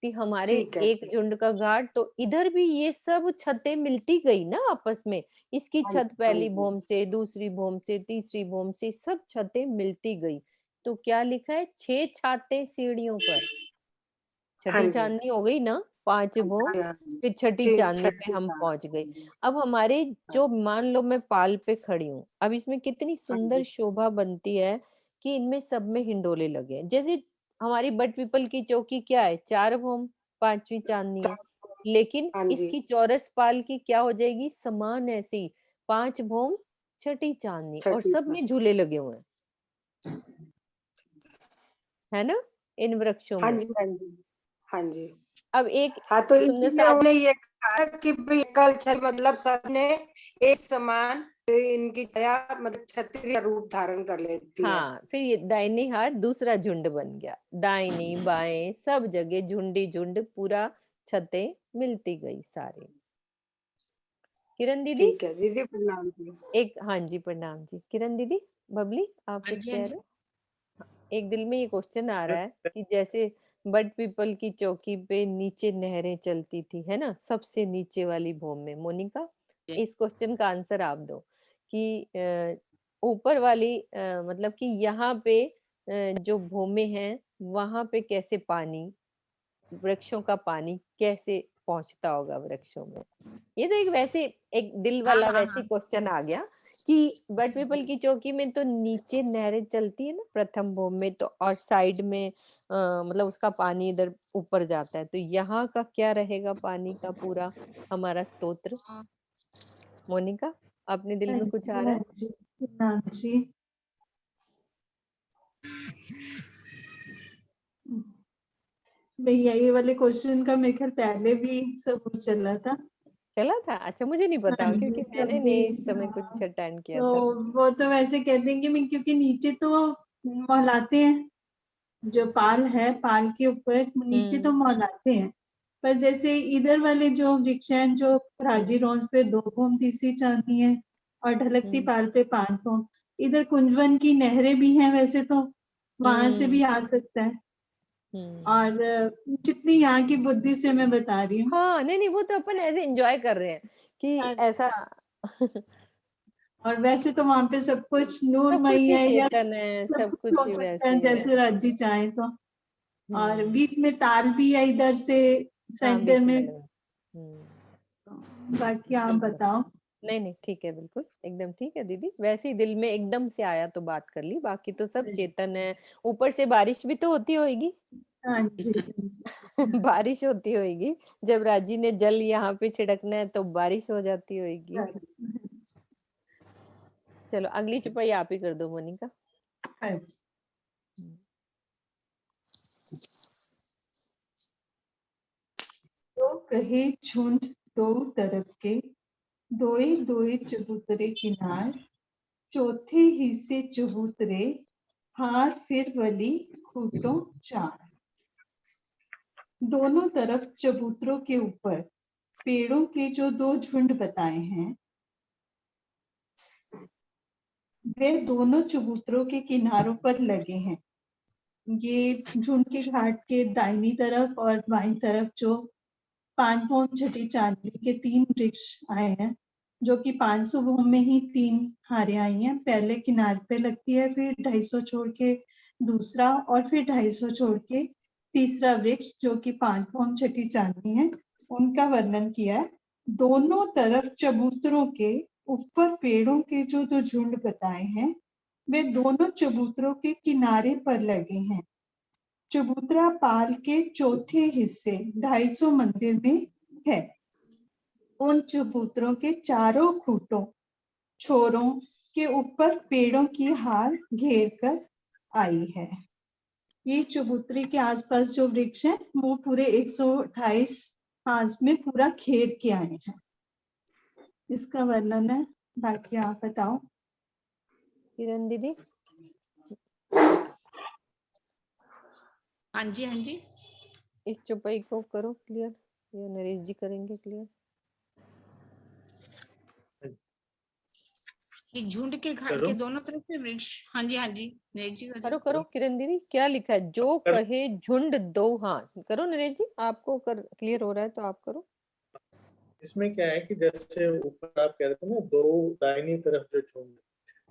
Speaker 2: कि हमारे
Speaker 9: ठीक है,
Speaker 2: एक
Speaker 9: ठीक।
Speaker 2: झुंड का घाट। तो इधर भी ये सब छतें मिलती गई ना आपस में, इसकी
Speaker 9: हाँ
Speaker 2: छत
Speaker 9: जी, हाँ
Speaker 2: पहली
Speaker 9: जी,
Speaker 2: भूम से, दूसरी भूम से, तीसरी भूम से, सब छतें मिलती गई। तो क्या लिखा है, 6 छाते सीढ़ियों पर।
Speaker 9: हाँ
Speaker 2: छठी
Speaker 9: जी,
Speaker 2: चांदनी हो गई ना, 5 भूम,
Speaker 9: हाँ जी,
Speaker 2: फिर छठी चांदनी पे
Speaker 9: छठी
Speaker 2: हम
Speaker 9: चांद,
Speaker 2: पहुंच गए।
Speaker 9: हाँ जी,
Speaker 2: अब हमारे
Speaker 9: हाँ
Speaker 2: जो, मान लो मैं पाल पे खड़ी हूँ, अब इसमें कितनी
Speaker 9: हाँ
Speaker 2: सुंदर
Speaker 9: जी,
Speaker 2: शोभा बनती है कि इनमें सब में हिंडोले लगे हैं। जैसे हमारी बट पीपल की चौकी क्या है, 4 भूम, 5वीं चांदनी है, लेकिन
Speaker 9: हाँ जी,
Speaker 2: इसकी चौरस पाल की क्या हो जाएगी, समान ऐसी 5 भूम छठी चांदनी, और
Speaker 9: छठी
Speaker 2: सब
Speaker 9: चांद,
Speaker 2: में झूले लगे हुए हैं, है ना, इन वृक्षों
Speaker 9: हाँ
Speaker 2: में।
Speaker 9: जी, हाँ जी, हाँ जी।
Speaker 2: अब एक
Speaker 9: हाँ, तो
Speaker 2: सुंदर
Speaker 9: इसीलिए
Speaker 2: सा,
Speaker 9: उन्हें ये कहा कि भाई कल छठ मतलब सबने एक समान इनकी छाया मतलब छतरी का रूप धारण कर लेती है।
Speaker 2: हाँ, फिर ये दाहिनी हाथ दूसरा झुंड बन गया, दाहिनी बाएं सब जगह झुंडी झुंड, पूरा छतें मिलती गई सारी। किरण दीदी,
Speaker 9: ठीक है दीदी, प्रणाम जी।
Speaker 2: एक, हाँ जी प्रणाम जी। किरण दीदी, बबली आप
Speaker 1: हाँ
Speaker 2: कुछ
Speaker 1: जी, हाँ
Speaker 2: कह
Speaker 1: जी।
Speaker 2: रहे हो? एक दिल में ये क्वेश्चन आ रहा है कि जैसे बट पीपल की चौकी पे नीचे नहरें चलती थी, है ना, सबसे नीचे वाली भूम में। मोनिका, इस क्वेश्चन का आंसर आप दो कि ऊपर वाली मतलब कि यहाँ पे जो भूमि है, वहां पे कैसे पानी, वृक्षों का पानी कैसे पहुंचता होगा वृक्षों में। ये तो एक वैसे, एक दिल
Speaker 1: हाँ
Speaker 2: वाला
Speaker 1: हाँ
Speaker 2: वैसे
Speaker 1: हाँ।
Speaker 2: क्वेश्चन आ गया कि बट पीपल की चौकी में तो नीचे नहरें चलती है ना प्रथम भूमि में, तो और साइड में मतलब उसका पानी इधर ऊपर जाता है, तो यहाँ का क्या रहेगा पानी का पूरा हमारा स्तोत्र। मोनिका, अपने दिल
Speaker 10: हाँ
Speaker 2: में कुछ आ
Speaker 10: जी,
Speaker 2: रहा
Speaker 10: हाँ
Speaker 2: है?
Speaker 10: जी, हाँ जी। भैया, ये वाले क्वेश्चन का मेरे ख्याल पहले भी सब कुछ चला था।
Speaker 2: चला था, अच्छा मुझे नहीं
Speaker 10: हाँ
Speaker 2: पता,
Speaker 10: जी,
Speaker 2: क्योंकि मैंने
Speaker 10: तभी,
Speaker 2: नहीं इस समय कुछ
Speaker 10: हाँ।
Speaker 2: अटेंड किया था।
Speaker 10: तो वो तो वैसे कहते हैं कि मैं, क्योंकि नीचे तो महलाते हैं, जो पाल है, पाल के ऊपर नीचे तो महलाते हैं, पर जैसे इधर वाले जो वृक्ष हैं, जो राजी रोज पे 2 भूम तीसरी चांदनी है, और ढलकती
Speaker 2: हम्म
Speaker 10: पाल पे 5 भूम। इधर कुंजवन की नहरें भी हैं, वैसे तो वहां से भी
Speaker 2: हम्म
Speaker 10: आ सकता है।
Speaker 2: हम्म
Speaker 10: और जितनी यहाँ की बुद्धि से मैं बता रही हूँ।
Speaker 2: हाँ, नहीं नहीं, वो तो अपन ऐसे एंजॉय कर रहे हैं कि
Speaker 10: हाँ,
Speaker 2: ऐसा
Speaker 10: और वैसे तो वहां पे सब कुछ
Speaker 2: सब कुछ
Speaker 10: नूरमयी
Speaker 2: ही
Speaker 10: है, या
Speaker 2: चेतन है,
Speaker 10: सब
Speaker 2: सब
Speaker 10: कुछ
Speaker 2: कुछ
Speaker 10: हो
Speaker 2: ही
Speaker 10: सकता
Speaker 2: वैसे
Speaker 10: है
Speaker 2: है।
Speaker 10: जैसे राजी चाहे तो। और
Speaker 2: हम्म
Speaker 10: बीच में ताल भी है इधर से
Speaker 2: हाँ,
Speaker 10: सेंटर
Speaker 2: बीच
Speaker 10: में।
Speaker 2: वाले में।
Speaker 10: बाकी आप
Speaker 2: एकदम,
Speaker 10: बताओ।
Speaker 2: नहीं नहीं, ठीक है, बिल्कुल एकदम ठीक है दीदी, वैसे ही दिल में एकदम से आया तो बात कर ली, बाकी तो सब चेतन है। ऊपर से बारिश भी तो होती होगी
Speaker 10: हाँ जी, हाँ जी।
Speaker 2: बारिश होती होगी, जब राजी ने जल यहाँ पे छिड़कना है तो बारिश हो जाती होगी।
Speaker 10: हाँ जी,
Speaker 2: चलो अगली चुपाई आप ही कर दो मोनिका।
Speaker 10: हाँ जी। तो कहे झुंड दो तरफ के, दोए दोए चबूतरे किनार, चौथे हिस्से चबूतरे, हार फिर वली खूंटों चार। दोनों तरफ चबूतरों के ऊपर पेड़ों के जो 2 झुंड बताए हैं, वे दोनों चबूतरों के किनारों पर लगे हैं। ये झुंड के घाट के दाहिनी तरफ और बाईं तरफ जो 5 भूम छठी चांदनी के 3 वृक्ष आए हैं, जो कि 500 भूम में ही 3 हारें आई हैं। पहले किनारे पे लगती है, फिर 250 छोड़ के दूसरा, और फिर 250 छोड़ के तीसरा वृक्ष, जो कि 5 भूम छठी चांदनी है, उनका वर्णन किया है। दोनों तरफ चबूतरों के ऊपर पेड़ों के जो 2 झुंड बताए हैं, वे दोनों चबूतरों के किनारे पर लगे हैं। चबूतरा पाल के चौथे हिस्से 250 मंदिर में है। उन चबूतरों के चारों खूंटों छोरों के ऊपर पेड़ों की हार घेर कर आई है। ये चबूतरी के आसपास जो वृक्ष है, वो पूरे 128 हाथ में पूरा घेर के आए हैं। इसका वर्णन है, बाकी आप बताओ।
Speaker 2: किरण दीदी।
Speaker 1: हाँ जी, हाँ जी।
Speaker 2: इस चौपाई को करो क्लियर, या नरेश जी करेंगे क्लियर?
Speaker 1: कि झुंड के घाट
Speaker 8: करो।
Speaker 1: के दोनों तरफ से वृक्ष। हाँ जी, हाँ जी, नरेश जी
Speaker 2: करो
Speaker 1: करिए।
Speaker 2: करो किरण दीदी, क्या लिखा है? जो
Speaker 8: कर-
Speaker 2: कहे झुंड दो। हाँ करो नरेश जी, आपको कर क्लियर हो रहा है तो आप करो।
Speaker 8: इसमें क्या है कि जैसे ऊपर आप कह रहे थे ना, दो दाहिनी तरफ जो झुंड,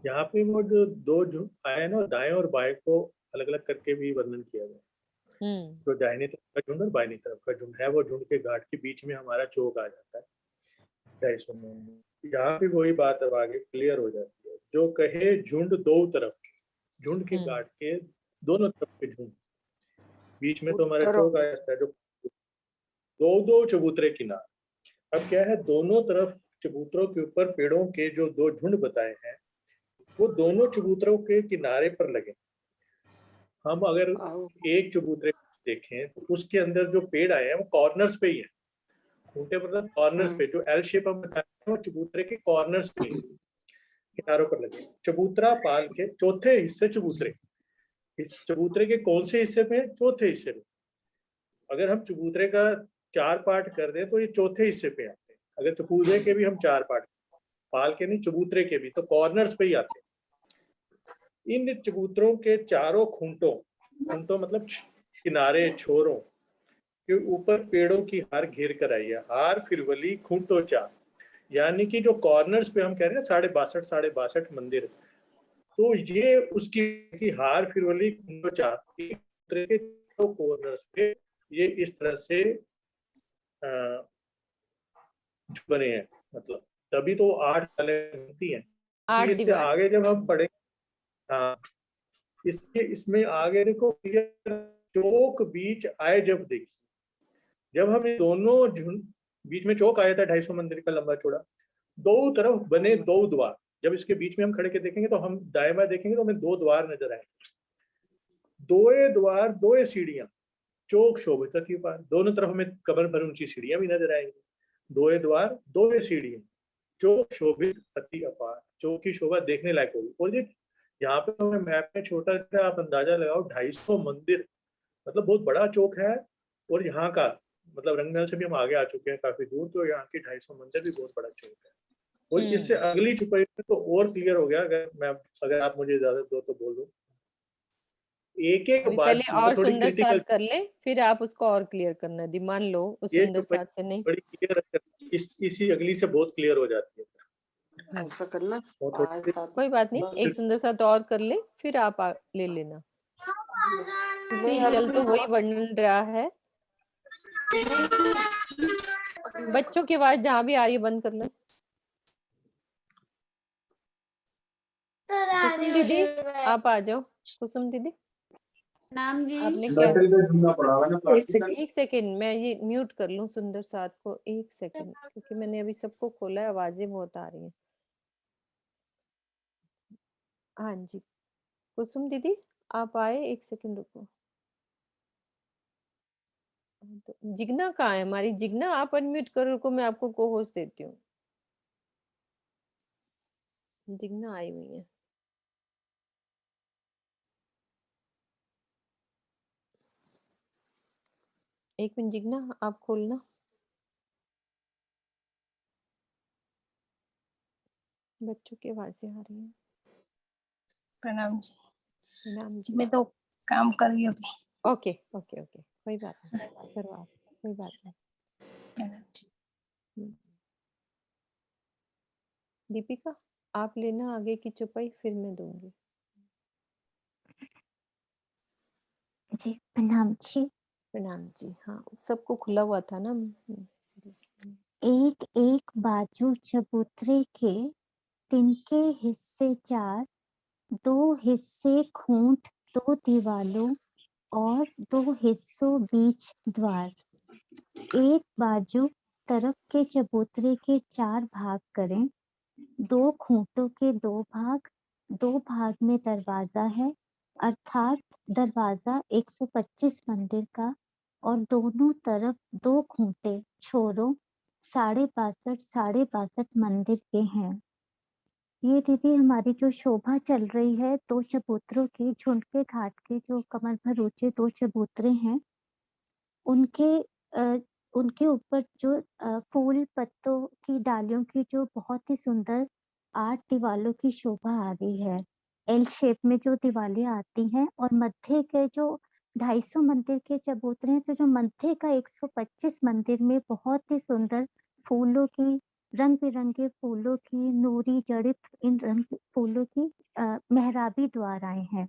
Speaker 8: यहाँ पे वो जो दो झुंड आए ना, दाएं और बाएं को अलग अलग करके भी वर्णन किया गया। जो दाहिनी तरफ का झुंड और बाईनी तरफ का झुंड है, वो झुंड के घाट के बीच में हमारा चौक आ जाता है 250 में। यहाँ पे वही बात अब आगे क्लियर हो जाती है। जो कहे झुंड दो तरफ के, झुंड के घाट के दोनों तरफ के झुंड, बीच में तो हमारा
Speaker 9: उत्तरों
Speaker 8: चौक आ जाता है। जो दो दो चबूतरे किनार, अब क्या है, दोनों तरफ चबूतरों के ऊपर पेड़ों के जो दो झुंड बताए हैं, वो दोनों चबूतरों के किनारे पर लगे। हम अगर एक चबूतरे देखें तो उसके अंदर जो पेड़ आए हैं वो कॉर्नर्स पे ही है। खूंटे मतलब कॉर्नर्स पे, जो एल शेप हम बताए हैं वो चबूतरे के कॉर्नर्स पे, किनारों पर लगे। चबूतरा पाल के चौथे हिस्से चबूतरे, इस चबूतरे के कौन से हिस्से पे? चौथे हिस्से पे। अगर हम चबूतरे का 4 पार्ट कर दें तो ये चौथे हिस्से पे आते हैं। अगर चबूतरे के भी हम 4 पार्ट, पाल के नहीं, चबूतरे के भी, तो कॉर्नर्स पे ही आते हैं। इन चबूतरों के चारों खूंटों, खूंटों मतलब किनारे, छोरों के ऊपर पेड़ों की हार घेर कर आई है। हार फिर वली खूंटो चार, यानी कि जो कॉर्नर्स पे हम कह रहे हैं 62 मंदिर, तो ये उसकी की हार फिर वली खूंटो चार के कॉर्नर्स पे ये इस तरह से बने हैं। मतलब तभी तो 8 बनती हैं।
Speaker 2: 8
Speaker 8: इससे
Speaker 2: दीवार।
Speaker 8: आगे जब हम पढ़े, हाँ, इसके इसमें आगे देखो, चौक बीच आए जब देखिए, जब हम दोनों झुंड, बीच में चौक आया था 250 मंदिर का लंबा चौड़ा, दो तरफ बने दो द्वार। जब इसके बीच में हम खड़े के देखेंगे तो हम दाएं बाएं देखेंगे तो हमें दो द्वार नजर आएंगे। दोए द्वार दोए सीढ़ियां, चौक शोभित की पार, दोनों तरफ हमें कमर भर ऊंची सीढ़ियां भी नजर आएंगी। दोए द्वार दोए सीढ़ियां, चौक शोभित अति अपार, चौक की शोभा देखने लायक होगी। और ये यहाँ पे हमें मैप में छोटा सा आप अंदाजा लगाओ, 250 मंदिर, मतलब बहुत बड़ा चौक है। और यहाँ का मतलब रंगमहल से भी हम आगे आ चुके हैं काफी दूर, तो यहाँ की 250 मंदिर भी बहुत बड़ा चौक है। और इससे अगली छुपाई तो और क्लियर हो गया। अगर आप मुझे इजाजत दो तो बोल दो। एक एक
Speaker 2: अभी
Speaker 8: बात
Speaker 2: पहले
Speaker 8: वो
Speaker 2: और
Speaker 8: थोड़ी
Speaker 2: सुंदर साथ
Speaker 8: क्रिटिकल,
Speaker 2: कर ले, फिर आप उसको और क्लियर करना दी, मान लो उस
Speaker 8: ये
Speaker 2: सुंदर
Speaker 8: छुपाई
Speaker 2: साथ से नहीं।
Speaker 8: बड़ी क्लियर, इसी अगली से बहुत क्लियर हो जाती है।
Speaker 9: ऐसा करना।
Speaker 8: वो थोड़ी
Speaker 2: कोई बात नहीं, एक सुंदर साथ और कर ले, फिर आप ले लेना, क्योंकि चल तो वही वर्णन रहा है। बच्चों की आवाज जहाँ भी आ रही है बंद कर लो। कुसुम दीदी आप आ जाओ। कुसुम दीदी
Speaker 11: नाम जी,
Speaker 2: आपने क्या, एक सेकेंड मैं ये म्यूट कर लूं सुंदर साथ को, एक सेकेंड, क्योंकि मैंने अभी सबको खोला है, आवाजें बहुत आ रही हैं। हाँ जी कुसुम दीदी आप आए, एक सेकेंड रुको। तो जिग्ना कहाँ है हमारी? जिग्ना आप अनम्यूट करो, रुको मैं आपको को होस्ट देती हूँ। जिग्ना आई हुई है। एक मिनट जिग्ना आप खोलना। बच्चों की आवाजें आ रही हैं।
Speaker 11: प्रणाम जी।
Speaker 2: नाम
Speaker 11: जी
Speaker 2: जी
Speaker 11: मैं तो काम कर रही हूँ अभी।
Speaker 2: ओके ओके ओके, कोई बात नहीं, करो आप, कोई बात नहीं।
Speaker 11: प्रणाम जी।
Speaker 2: दीपिका आप लेना आगे की चुपाई, फिर मैं दूंगी।
Speaker 12: जी प्रणाम जी।
Speaker 2: प्रणाम जी। हाँ सबको खुला हुआ था ना।
Speaker 12: एक एक बाजू चबूतरे के, तिनके हिस्से चार, दो हिस्से खूंट, दो दीवालों और दो हिस्सों बीच द्वार। एक बाजू तरफ के चबूतरे के 4 भाग करें, 2 खूंटों के 2 भाग, 2 भाग में दरवाजा है, अर्थात दरवाजा 125 मंदिर का, और दोनों तरफ 2 खूंटे छोरों साढ़े बासठ मंदिर के हैं। ये दीदी हमारी जो शोभा चल रही है, 2 चबूतरों की, झुंड के घाट के जो कमर भर ऊंचे 2 चबूतरे हैं, उनके उनके ऊपर जो फूल पत्तों की डालियों की जो बहुत ही सुंदर 8 दीवालों की शोभा आ रही है। एल शेप में जो दीवारें आती हैं, और मध्य के जो 250 मंदिर के चबूतरे हैं, तो जो मध्य का 125 मंदिर में बहुत ही सुंदर फूलों की, रंग बिरंगे फूलों की, नूरी जड़ित इन रंग फूलों की मेहराबी द्वार आए हैं।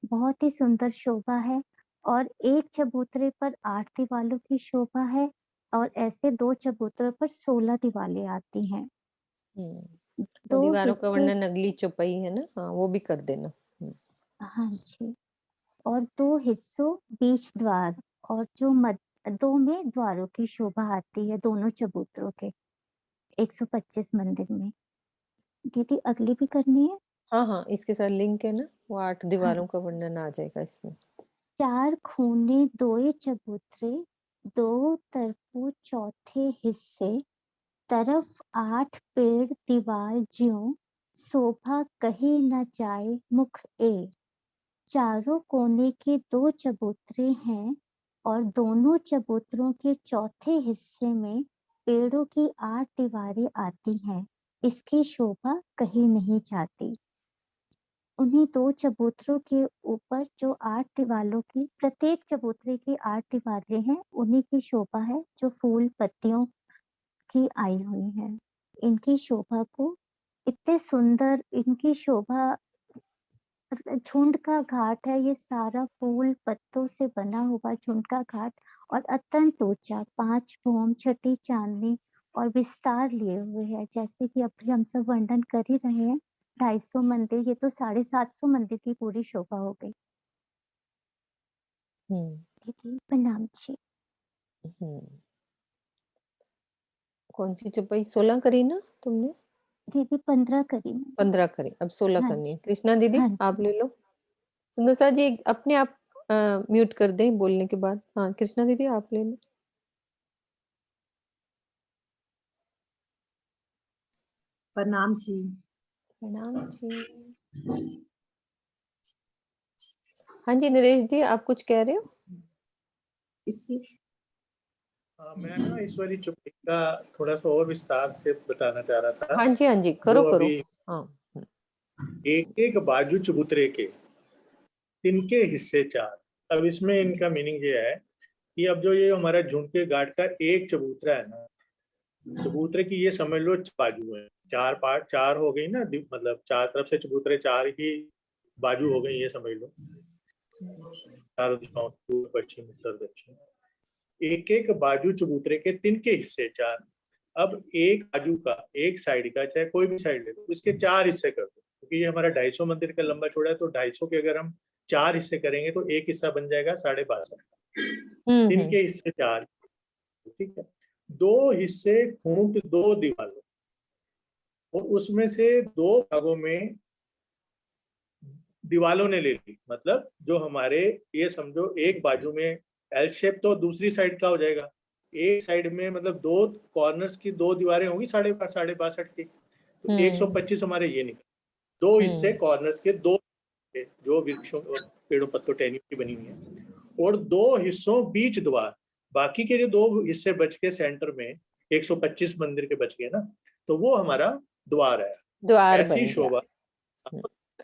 Speaker 12: बहुत ही सुंदर शोभा है, और एक चबूतरे पर 8 दीवालों की शोभा है, और ऐसे 2 चबूतरों पर 16 दीवारें आती हैं।
Speaker 2: वो
Speaker 12: 2
Speaker 2: दीवारों का
Speaker 12: हिस्से,
Speaker 2: वर्णन अगली चौपाई है ना, हाँ वो भी कर देना।
Speaker 12: हाँ जी, और 2 हिस्सों बीच द्वार, और जो 2 में द्वारों की शोभा आती है दोनों चबूतरों के 125 मंदिर में। दीदी अगली भी करनी है?
Speaker 2: हाँ हाँ, इसके साथ लिंक है ना, वो 8
Speaker 12: हाँ।
Speaker 2: दीवारों का वर्णन आ जाएगा इसमें।
Speaker 12: 4 खूने 2 चबूतरे, 2 तरफों चौथे हिस्से, तरफ 8 पेड़ दीवार ज्यों, शोभा कही न जाए मुख ए। चारों कोने के 2 चबूतरे हैं, और दोनों चबूतरों के चौथे हिस्से में पेड़ों की 8 दीवारें आती हैं। इसकी शोभा कही नहीं जाती। उन्हीं 2 चबूतरों के ऊपर जो 8 दीवारों की, प्रत्येक चबूतरे की 8 दीवारें हैं, उन्हीं की शोभा है जो फूल पत्तियों की आई हुई है। इनकी शोभा को इतने सुंदर, इनकी शोभा, झुंड का घाट है, ये सारा फूल पत्तों से बना हुआ झुंड का घाट, और अत्यंत ऊंचा 5 भौम छठी चांदनी और विस्तार लिए हुए है। जैसे कि अभी हम सब वर्णन कर ही रहे हैं, 250 मंदिर, ये तो 750 मंदिर की पूरी शोभा हो गई। दीदी प्रणाम जी।
Speaker 2: कौन सी चौपाई? 16 करी ना तुमने?
Speaker 12: दीदी 15 करी।
Speaker 2: 15 करी, अब 16
Speaker 12: हाँ
Speaker 2: करनी है।
Speaker 12: जी,
Speaker 2: कृष्णा दीदी
Speaker 12: हाँ जी।
Speaker 2: आप ले लो। सुंदर सर जी अपने आप म्यूट कर दें बोलने के बाद। हाँ कृष्णा दीदी आप ले लो।
Speaker 13: प्रणाम जी।
Speaker 2: प्रणाम जी। हाँ जी नरेश जी आप कुछ कह रहे हो?
Speaker 8: मैं ना इस वाली चुप्पी का थोड़ा सा और विस्तार से बताना चाह रहा था।
Speaker 2: हाँ जी करो
Speaker 8: जो
Speaker 2: करो।
Speaker 8: अभी
Speaker 2: हाँ
Speaker 8: एक एक बाजू चबूतरे के तिनके हिस्से 4। अब इसमें इनका मीनिंग ये है कि अब जो ये हमारा झुंड के घाट का एक चबूतरा है ना, चबूतरे की ये समझ लो बाजू है, 4 पार्ट, 4 हो गई ना, मतलब 4 तरफ से चबूतरे 4 ही बाजू हो गई, ये समझ लो, चारों दिशाओं, पूर्व पश्चिम उत्तर दक्षिण। एक एक बाजू चबूतरे के तिनके हिस्से 4। अब एक बाजू का, एक साइड का, चाहे कोई भी साइड ले लो, इसके 4 हिस्से कर दो, क्योंकि ये हमारा 250 मंदिर का लंबा चौड़ा है, तो 250 के अगर हम 4 हिस्से करेंगे तो एक हिस्सा बन जाएगा 62.5 का। तिनके हिस्से 4, ठीक है। 2 हिस्से खूंट 2 दीवारों, और उसमें से 2 भागों में दीवालों ने ले ली। मतलब जो हमारे, ये समझो एक बाजू में एल शेप, तो दूसरी साइड का हो जाएगा, एक साइड में मतलब 2 कॉर्नर्स की 2 दीवारें होंगी 62.5 की, तो 125 हमारे ये निकल। 2 हिस्से कॉर्नर्स के, 2 जो वृक्षों और पेड़ों पत्तों टहनियों की बनी हुई है, और 2 हिस्सों बीच द्वार। बाकी के जो 2 हिस्से बच के सेंटर में 125 मंदिर के बच गए ना, तो वो हमारा द्वार है।
Speaker 2: द्वार
Speaker 8: ऐसी
Speaker 2: बन
Speaker 8: शोभा,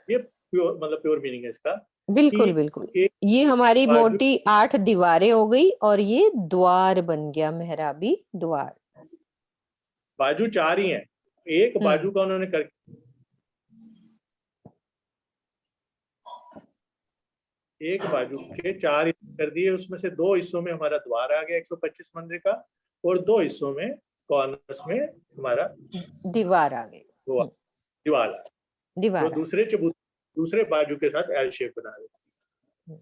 Speaker 8: ये प्योर, मतलब प्योर मीनिंग है इसका।
Speaker 2: बिल्कुल बिल्कुल, ये हमारी मोटी 8 दीवारें हो गई और ये द्वार बन गया, मेहराबी द्वार।
Speaker 8: बाजू 4 ही हैं, एक बाजू का उन्होंने कर, एक बाजू के 4 हिस्से कर दिए, उसमें से 2 हिस्सों में हमारा द्वार आ गया 125 मंदिर का, और 2 हिस्सों में कॉर्नर्स में हमारा
Speaker 2: दीवार आ गई,
Speaker 8: दीवार, जो
Speaker 2: दीवार
Speaker 8: दूसरे बाजू के साथ एल शेप बना रहे।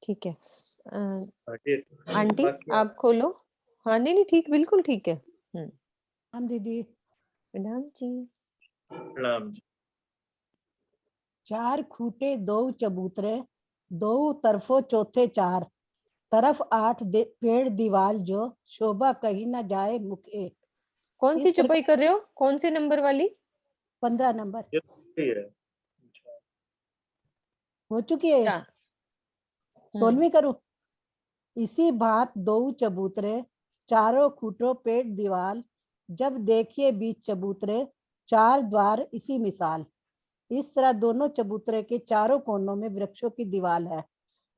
Speaker 2: ठीक है। आंटी आप खोलो। हाँ नहीं ठीक, बिल्कुल ठीक है।
Speaker 13: हम दीदी
Speaker 2: प्रणाम जी।
Speaker 8: प्रणाम जी।
Speaker 13: 4 खूटे 2 चबूतरे, 2 तरफों चौथे 4, तरफ 8 पेड़ दीवाल जो शोभा कहीं न जाए मुख एक।
Speaker 2: कौन सी
Speaker 13: इस
Speaker 2: चौपाई कर रहे हो, कौन से नंबर वाली?
Speaker 13: 15 नंबर
Speaker 8: ये सही है।
Speaker 13: हो चुकी है।
Speaker 2: क्या?
Speaker 13: 16वीं करूं। इसी बात दो चबूतरे चारों खूंटों पेट दीवाल, जब देखिए बीच चबूतरे चार द्वार इसी मिसाल। इस तरह दोनों चबूतरे के चारों कोनों में वृक्षों की दीवाल है।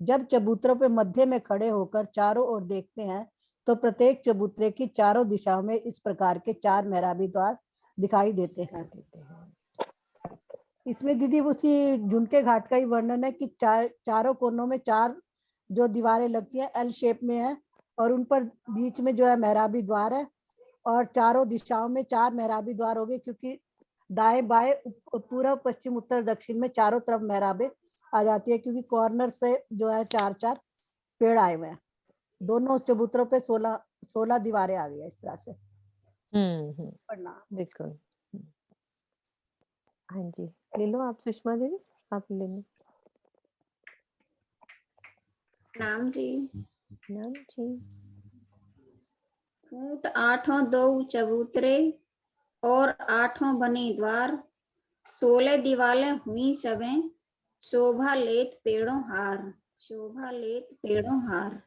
Speaker 13: जब चबूतरों पे मध्य में खड़े होकर चारों ओर देखते हैं तो प्रत्येक चबूतरे की चारों दिशाओं में इस प्रकार के चार मेहराबी द्वार दिखाई देते हैं। इसमें दीदी उसी झुनके घाट का ही वर्णन है कि चारों कोनों में चार जो दीवारें लगती हैं एल शेप में है और उन पर बीच में जो है मेहराबी द्वार है और चारों दिशाओं में चार मेहराबी द्वार हो गए, क्योंकि दाएं बाएं पूर्व पश्चिम उत्तर दक्षिण में चारों तरफ मेहराबे आ जाती है, क्योंकि कॉर्नर पे जो है चार चार पेड़ आए हुए हैं। दोनों चबूतरों पे 16 दीवारें आ गई है इस तरह से।
Speaker 2: देखो, हाँ जी, ले लो आप सुषमा देवी, आप ले लो।
Speaker 14: नाम जी।
Speaker 2: नाम जी।
Speaker 14: ऊंट आठों दो चबूतरे और आठों बने द्वार, 16 दीवालें हुई सबें, शोभा लेत पेड़ों हार, शोभा लेत पेड़ों हार।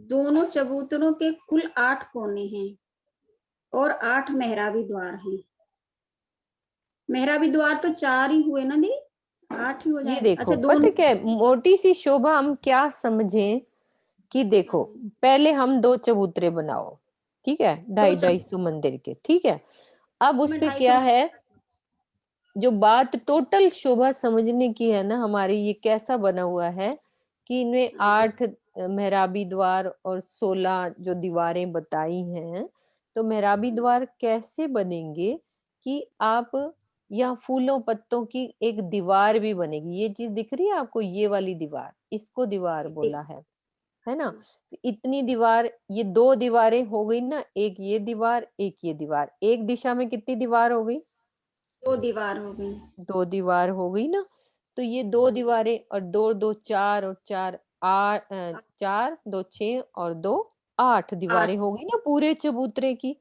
Speaker 14: दोनों चबूतरों के कुल 8 कोने हैं और 8 मेहराबी द्वार हैं। मेहराबी द्वार तो 4 ही हुए ना दी, 8 ही हो
Speaker 2: ये
Speaker 14: जाएंगे।
Speaker 2: देखो,
Speaker 14: अच्छा,
Speaker 2: पता क्या है, मोटी सी शोभा हम क्या समझें कि देखो पहले हम 2 चबूतरे बनाओ, ठीक है, 250 मंदिर के, ठीक है। अब उस पे क्या है, जो बात टोटल शोभा समझने की है ना हमारी, ये कैसा बना हुआ है कि इनमें 8 मेहराबी द्वार और 16 जो दीवारें बताई हैं, तो मेहराबी द्वार कैसे बनेंगे कि आप यहाँ फूलों पत्तों की एक दीवार भी बनेगी। ये चीज दिख रही है आपको, ये वाली दीवार, इसको दीवार बोला है ना। इतनी दीवार, ये 2 दीवारें हो गई ना, एक ये दीवार एक ये दीवार, एक दिशा में कितनी दीवार हो गई?
Speaker 14: 2 दीवार हो गई।
Speaker 2: 2 दीवार हो गई ना। तो ये 2 दीवारें और 2 2 4 और 4 8, 4 2 6 और 2 8 दीवारें हो गई ना पूरे चबूतरे की।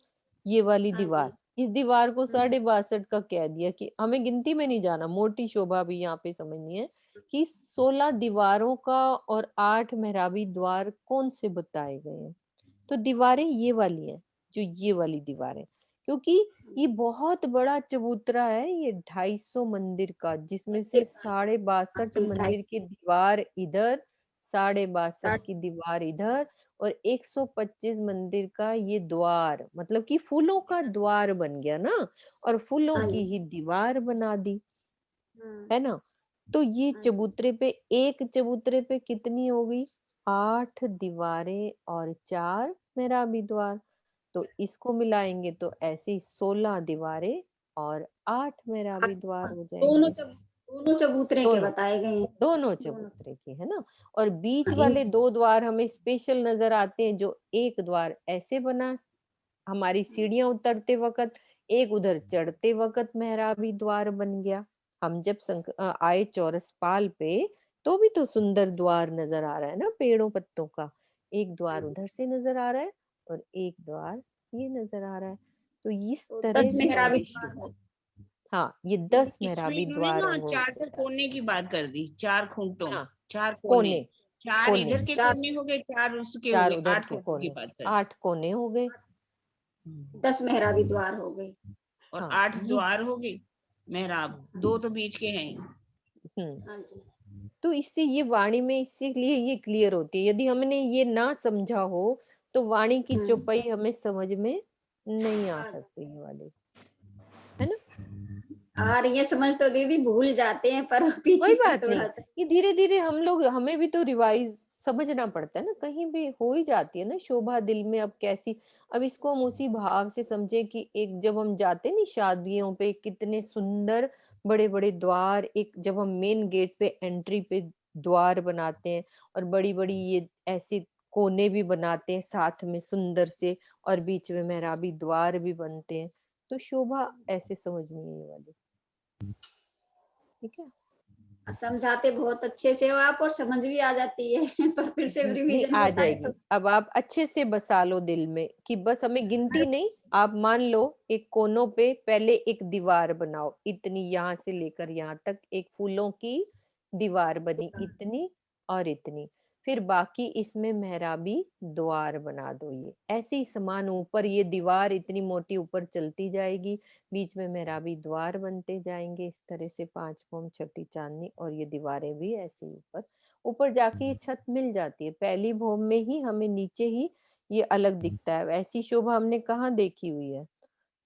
Speaker 2: ये वाली दीवार, इस दीवार को 62.5 का कह दिया कि हमें गिनती में नहीं जाना, मोटी शोभा भी यहाँ पे समझनी है कि 16 दीवारों का और 8 मेहराबी द्वार कौन से बताए गए हैं। तो दीवारें ये वाली हैं, जो ये वाली दीवारें, क्योंकि ये बहुत बड़ा चबूतरा है, ये 250 मंदिर का, जिसमें से 62.5 मंदिर की दीवार इधर, 62.5 की दीवार इधर और 125 मंदिर का ये द्वार, मतलब कि फूलों का द्वार बन गया ना, और फूलों की ही दीवार बना दी, है ना। तो ये चबूतरे पे, एक चबूतरे पे कितनी होगी? 8 दीवारें और 4 मेहराबी द्वार। तो इसको मिलाएंगे तो ऐसी 16 दीवारें और 8 मेहराबी द्वार हो जाएंगे।
Speaker 14: दोनों चबूतरे के बताए गए हैं।
Speaker 2: दोनों चबूतरे के, है ना। और बीच वाले 2 द्वार हमें स्पेशल नजर आते हैं, जो एक द्वार ऐसे बना हमारी सीढ़ियां उतरते वक्त, एक उधर चढ़ते वक्त मेहराबी द्वार बन गया। हम जब आए चौरस पाल पे, तो भी तो सुंदर द्वार नजर आ रहा है ना पेड़ों पत्तों का। एक द्वार उधर से नजर आ रहा है और एक द्वार ये नजर आ रहा है। तो इस तरह
Speaker 14: 10
Speaker 2: से
Speaker 14: मेहराबी
Speaker 2: शोभा, हाँ, ये 10
Speaker 1: इसमें
Speaker 2: मेहराबी
Speaker 1: इन्होंने
Speaker 2: द्वार
Speaker 1: ना
Speaker 2: और वो
Speaker 1: 4 कोने की बात कर दी, 4 खूंटों,
Speaker 2: हाँ,
Speaker 1: 4 कोने,
Speaker 2: कोने
Speaker 1: 4
Speaker 2: कोने
Speaker 1: इधर के कोने हो गए, 4 उसके हो
Speaker 2: 4
Speaker 1: गए,
Speaker 2: उधर
Speaker 1: 8
Speaker 2: के
Speaker 1: कोनों की
Speaker 2: कोने,
Speaker 1: बात कर
Speaker 2: 8 कोने हो गए
Speaker 14: 10 मेहराबी द्वार हो गए
Speaker 1: और
Speaker 2: हाँ,
Speaker 1: 8 द्वार हो गए मेहराब, 2 तो बीच के हैं।
Speaker 14: हाँ जी।
Speaker 2: तो इससे ये वाणी में इसीलिए ये क्लियर होती है। यदि हमने ये ना समझा हो तो वाणी की चौपाई हमें समझ में नहीं आ सकती, ये वाली, है ना।
Speaker 14: और ये समझ तो दीदी भूल जाते हैं, पर
Speaker 2: कोई
Speaker 14: पीछे का
Speaker 2: बात नहीं,
Speaker 14: थोड़ा सा
Speaker 2: ये धीरे धीरे हम लोग, हमें भी तो रिवाइज समझना पड़ता है ना, कहीं भी हो ही जाती है ना शोभा दिल में। अब कैसी, अब इसको हम उसी भाव से समझे कि एक जब हम जाते नहीं शादियों पे, कितने सुंदर बड़े बड़े द्वार, एक जब हम मेन गेट पे एंट्री पे द्वार बनाते हैं और बड़ी बड़ी ये ऐसे कोने भी बनाते हैं साथ में सुंदर से, और बीच में मेहराबी द्वार भी बनते हैं, तो शोभा ऐसे समझनी है ये वाली, ठीक है।
Speaker 14: समझाते बहुत अच्छे से हो आप और समझ भी आ जाती है पर फिर से
Speaker 2: नहीं
Speaker 14: रिवीजन
Speaker 2: आ
Speaker 14: बताएं
Speaker 2: जाएगी।
Speaker 14: तो।
Speaker 2: अब आप अच्छे से बसा लो दिल में कि बस हमें गिनती नहीं, आप मान लो एक कोनों पे पहले एक दीवार बनाओ, इतनी यहाँ से लेकर यहाँ तक एक फूलों की दीवार बनी, इतनी और इतनी। फिर बाकी इसमें मेहराबी द्वार बना दो, ये ऐसे ही समान ऊपर ये दीवार इतनी मोटी ऊपर चलती जाएगी, बीच में मेहराबी द्वार बनते जाएंगे इस तरह से 5 फॉर्म छठी चांदनी, और ये दीवारें भी ऐसे ही ऊपर ऊपर जाके ये छत मिल जाती है। पहली भोम में ही हमें नीचे ही ये अलग दिखता है, ऐसी शोभा हमने कहाँ देखी हुई है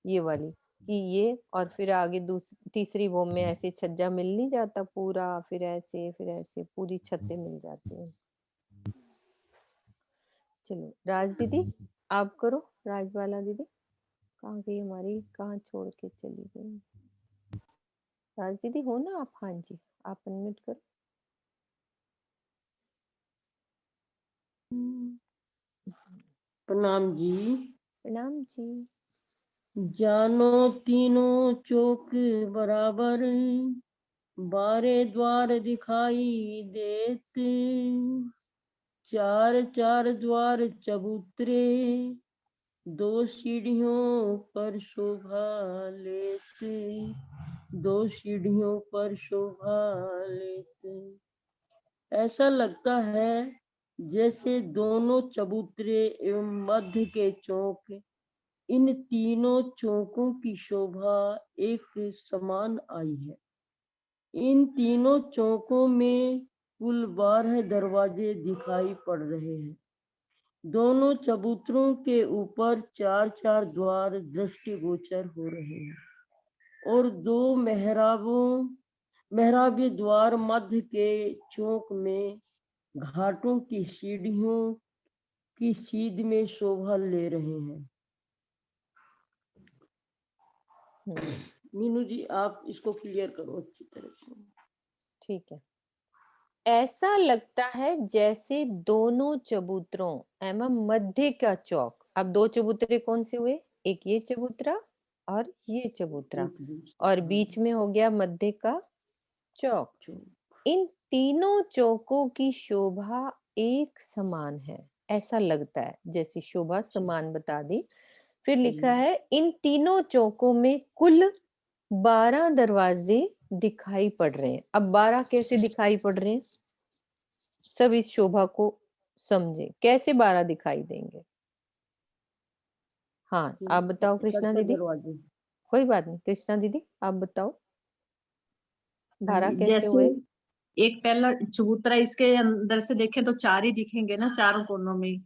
Speaker 2: ये वाली, कि ये और फिर आगे तीसरी भोम में ऐसे छज्जा मिल नहीं जाता पूरा, फिर ऐसे पूरी छतें मिल जाती हैं। चलो राज दीदी आप करो, राजबाला दीदी कहाँ गई हमारी, कहाँ छोड़ के चली गई राज दीदी, हो ना आप? हाँ जी आप अनम्यूट करो।
Speaker 15: प्रणाम जी।
Speaker 2: प्रणाम जी।
Speaker 15: जानो तीनों चौक बराबर, बारे द्वार दिखाई देत, चार चार द्वार चबूतरे, दो सीढ़ियों पर शोभा लेते, दो सीढ़ियों पर शोभा लेते। ऐसा लगता है जैसे दोनों चबूतरे एवं मध्य के चौक, इन तीनों चौकों की शोभा एक समान आई है। इन तीनों चौकों में कुल 12 दरवाजे दिखाई पड़ रहे हैं। दोनों चबूतरों के ऊपर 4-4 द्वार दृष्टिगोचर हो रहे हैं और 2 मेहराबी द्वार मध्य के चौक में घाटों की सीढ़ियों की सीध में शोभा ले रहे हैं। मीनू जी आप इसको क्लियर करो अच्छी तरह से।
Speaker 2: ठीक है। ऐसा लगता है जैसे दोनों चबूतरों एवं मध्य का चौक, अब 2 चबूतरे कौन से हुए, एक ये चबूतरा और ये चबूतरा, और बीच में हो गया मध्य का चौक। इन तीनों चौकों की शोभा एक समान है, ऐसा लगता है जैसे शोभा समान बता दी। फिर लिखा है इन तीनों चौकों में कुल 12 दरवाजे दिखाई पड़ रहे हैं। अब 12 कैसे दिखाई पड़ रहे हैं, सब इस शोभा को समझे, कैसे 12 दिखाई देंगे। हाँ आप बताओ कृष्णा दीदी। कोई बात नहीं, कृष्णा दीदी आप बताओ 12 कैसे
Speaker 16: जैसे
Speaker 2: हुए।
Speaker 16: एक पहला चबूतरा, इसके अंदर से देखें तो 4 ही दिखेंगे ना, चारों कोनों में,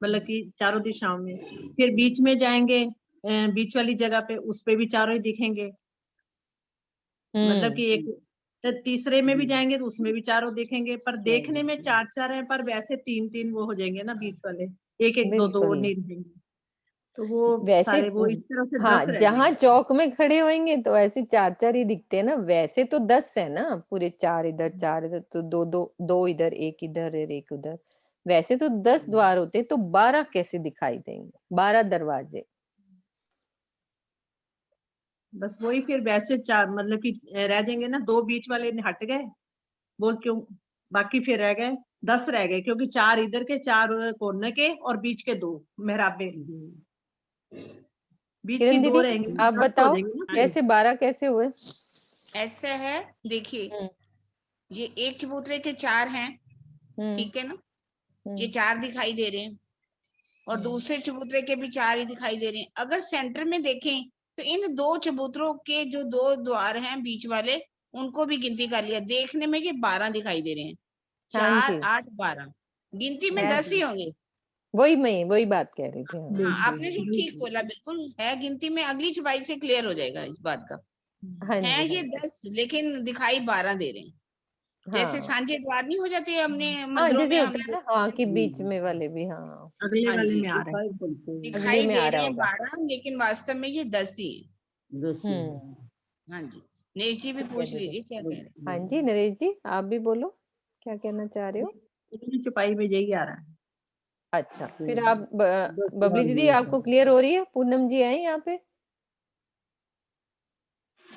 Speaker 16: मतलब कि चारों दिशाओं में। फिर बीच में जाएंगे, बीच वाली जगह पे, उस पे भी चारों ही दिखेंगे। मतलब कि एक तो तीसरे में भी जाएंगे तो उसमें भी चारों दिखेंगे, पर देखने में 4-4 हैं, पर वैसे 3-3 वो हो जाएंगे ना बीच वाले, एक 2-2 नहीं रहेंगे। तो वो
Speaker 2: वैसे
Speaker 16: सारे वो इस तरह से 10
Speaker 2: हाँ,
Speaker 16: रह
Speaker 2: जहाँ
Speaker 16: जाएंगे।
Speaker 2: चौक में खड़े होंगे तो ऐसे 4-4 ही दिखते हैं ना, वैसे तो 10 है ना पूरे, 4 इधर 4 इधर, तो 2 इधर, एक इधर और एक उधर, वैसे तो 10 द्वार होते, तो 12 कैसे दिखाई देंगे, 12 दरवाजे।
Speaker 16: बस वही फिर वैसे 4 मतलब कि रह जाएंगे ना, 2 बीच वाले हट गए, बोल क्यों, बाकी फिर रह गए 10 रह गए, क्योंकि 4 इधर के, 4 कोने के और बीच के 2 मेहराबे, बीच की
Speaker 2: किरण
Speaker 16: 2
Speaker 2: दीदी
Speaker 16: रहेंगे,
Speaker 2: आप
Speaker 16: 10 हो
Speaker 2: बताओ
Speaker 16: जाएंगे ना।
Speaker 2: कैसे 12 कैसे हुए।
Speaker 1: ऐसा है, देखिए ये एक चबूतरे के 4 हैं, ठीक है ना, ये 4 दिखाई दे रहे हैं, और दूसरे चबूतरे के भी 4 ही दिखाई दे रहे हैं। अगर सेंटर में देखें तो इन 2 चबूतरों के जो 2 द्वार हैं बीच वाले, उनको भी गिनती कर लिया, देखने में ये 12 दिखाई दे रहे हैं। 4, 8, 12, गिनती में 10 ही होंगे।
Speaker 2: वही बात कह रही थी।
Speaker 1: हाँ आपने जो ठीक बोला, बिल्कुल है, गिनती में अगली छपाई से क्लियर हो जाएगा इस बात का।
Speaker 2: हाँ
Speaker 1: है
Speaker 2: जी,
Speaker 1: ये 10 लेकिन दिखाई 12 दे रहे हैं। जैसे
Speaker 2: हाँ
Speaker 1: सांझे द्वार नहीं हो जाते हमने
Speaker 2: हाँ,
Speaker 1: मंदिरों में,
Speaker 2: जैसे
Speaker 1: हम
Speaker 2: होता है ना, हाँ कि बीच में वाले भी, हाँ
Speaker 16: अगले
Speaker 1: हाँ
Speaker 16: वाले
Speaker 1: जी,
Speaker 16: में आ रहे हैं,
Speaker 2: अगले
Speaker 1: दिखाई
Speaker 2: में
Speaker 1: दे
Speaker 2: आ
Speaker 1: रहे
Speaker 2: रहा
Speaker 1: हैं
Speaker 2: होगा।
Speaker 1: 12, लेकिन वास्तव में ये 10 ही है। हाँ जी, नरेश जी भी पूछ लीजिए क्या कह रहे हैं।
Speaker 2: हाँ जी नरेश जी आप भी बोलो, क्या कहना चाह रहे हो।
Speaker 16: छपाई में यही आ रहा है।
Speaker 2: अच्छा फिर आप बबली दीदी आपको क्लियर हो रही है, पूनम जी आए यहाँ पे।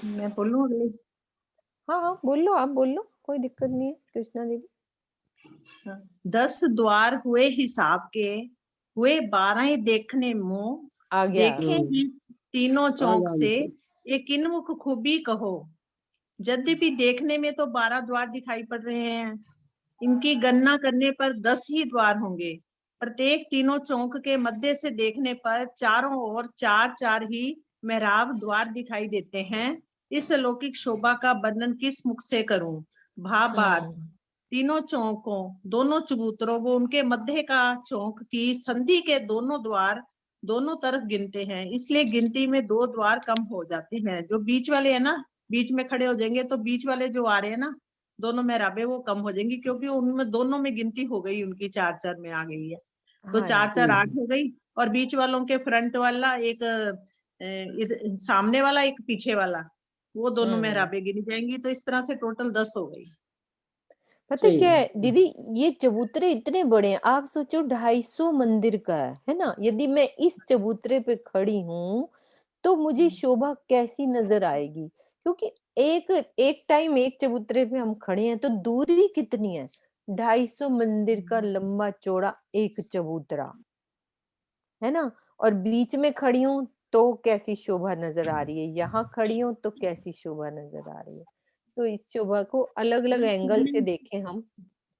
Speaker 16: मैं बोलूं अगले।
Speaker 2: हाँ हाँ बोल लो, आप बोल लो, कोई दिक्कत नहीं है कृष्णा दीदी।
Speaker 16: 10 द्वार हुए हिसाब के, हुए 12 देखने मुँह,
Speaker 2: आ गया।
Speaker 16: देखे हैं तीनों चौक
Speaker 15: आराम
Speaker 16: से,
Speaker 15: से।
Speaker 16: ये किन्मुख खूबी कहो। यद्यपि देखने में तो 12 द्वार दिखाई पड़ रहे हैं, इनकी गणना करने पर 10 ही द्वार होंगे। प्रत्येक तीनों चौक के मध्य से देखने पर चारों ओर 4-4 ही मेहराब द्वार दिखाई देते हैं। इस अलौकिक शोभा का वर्णन किस मुख से करूं? भावार्थ, तीनों चौकों, दोनों चबूतरों वो उनके मध्य का चौक की संधि के दोनों द्वार दोनों तरफ गिनते हैं, इसलिए गिनती में 2 द्वार कम हो जाते हैं। जो बीच वाले है ना, बीच में खड़े हो जाएंगे तो बीच वाले जो आ रहे हैं ना दोनों मेहराबे, वो कम हो जाएंगी, क्योंकि उनमें दोनों में गिनती हो गई, उनकी 4-4 में आ गई है। तो
Speaker 2: हाँ
Speaker 16: 4-4 8 हो गई, और बीच वालों के फ्रंट वाला एक सामने वाला एक पीछे वाला, वो दोनों मेहराबे गिनी जाएंगी। तो इस तरह से टोटल 10 हो गई।
Speaker 2: पता क्या है दीदी, ये चबूतरे इतने बड़े हैं, आप सोचो 250 मंदिर का है ना। यदि मैं इस चबूतरे पे खड़ी हूँ तो मुझे शोभा कैसी नजर आएगी, क्योंकि एक टाइम एक चबूतरे पे हम खड़े हैं तो दूरी कितनी है, 250 मंदिर का लंबा चौड़ा एक चबूतरा है ना। और बीच में खड़ी हूँ तो कैसी शोभा नजर आ रही है, यहाँ खड़ी हूँ तो कैसी शोभा नजर आ रही है। तो इस शोभा को अलग अलग एंगल से देखें हम,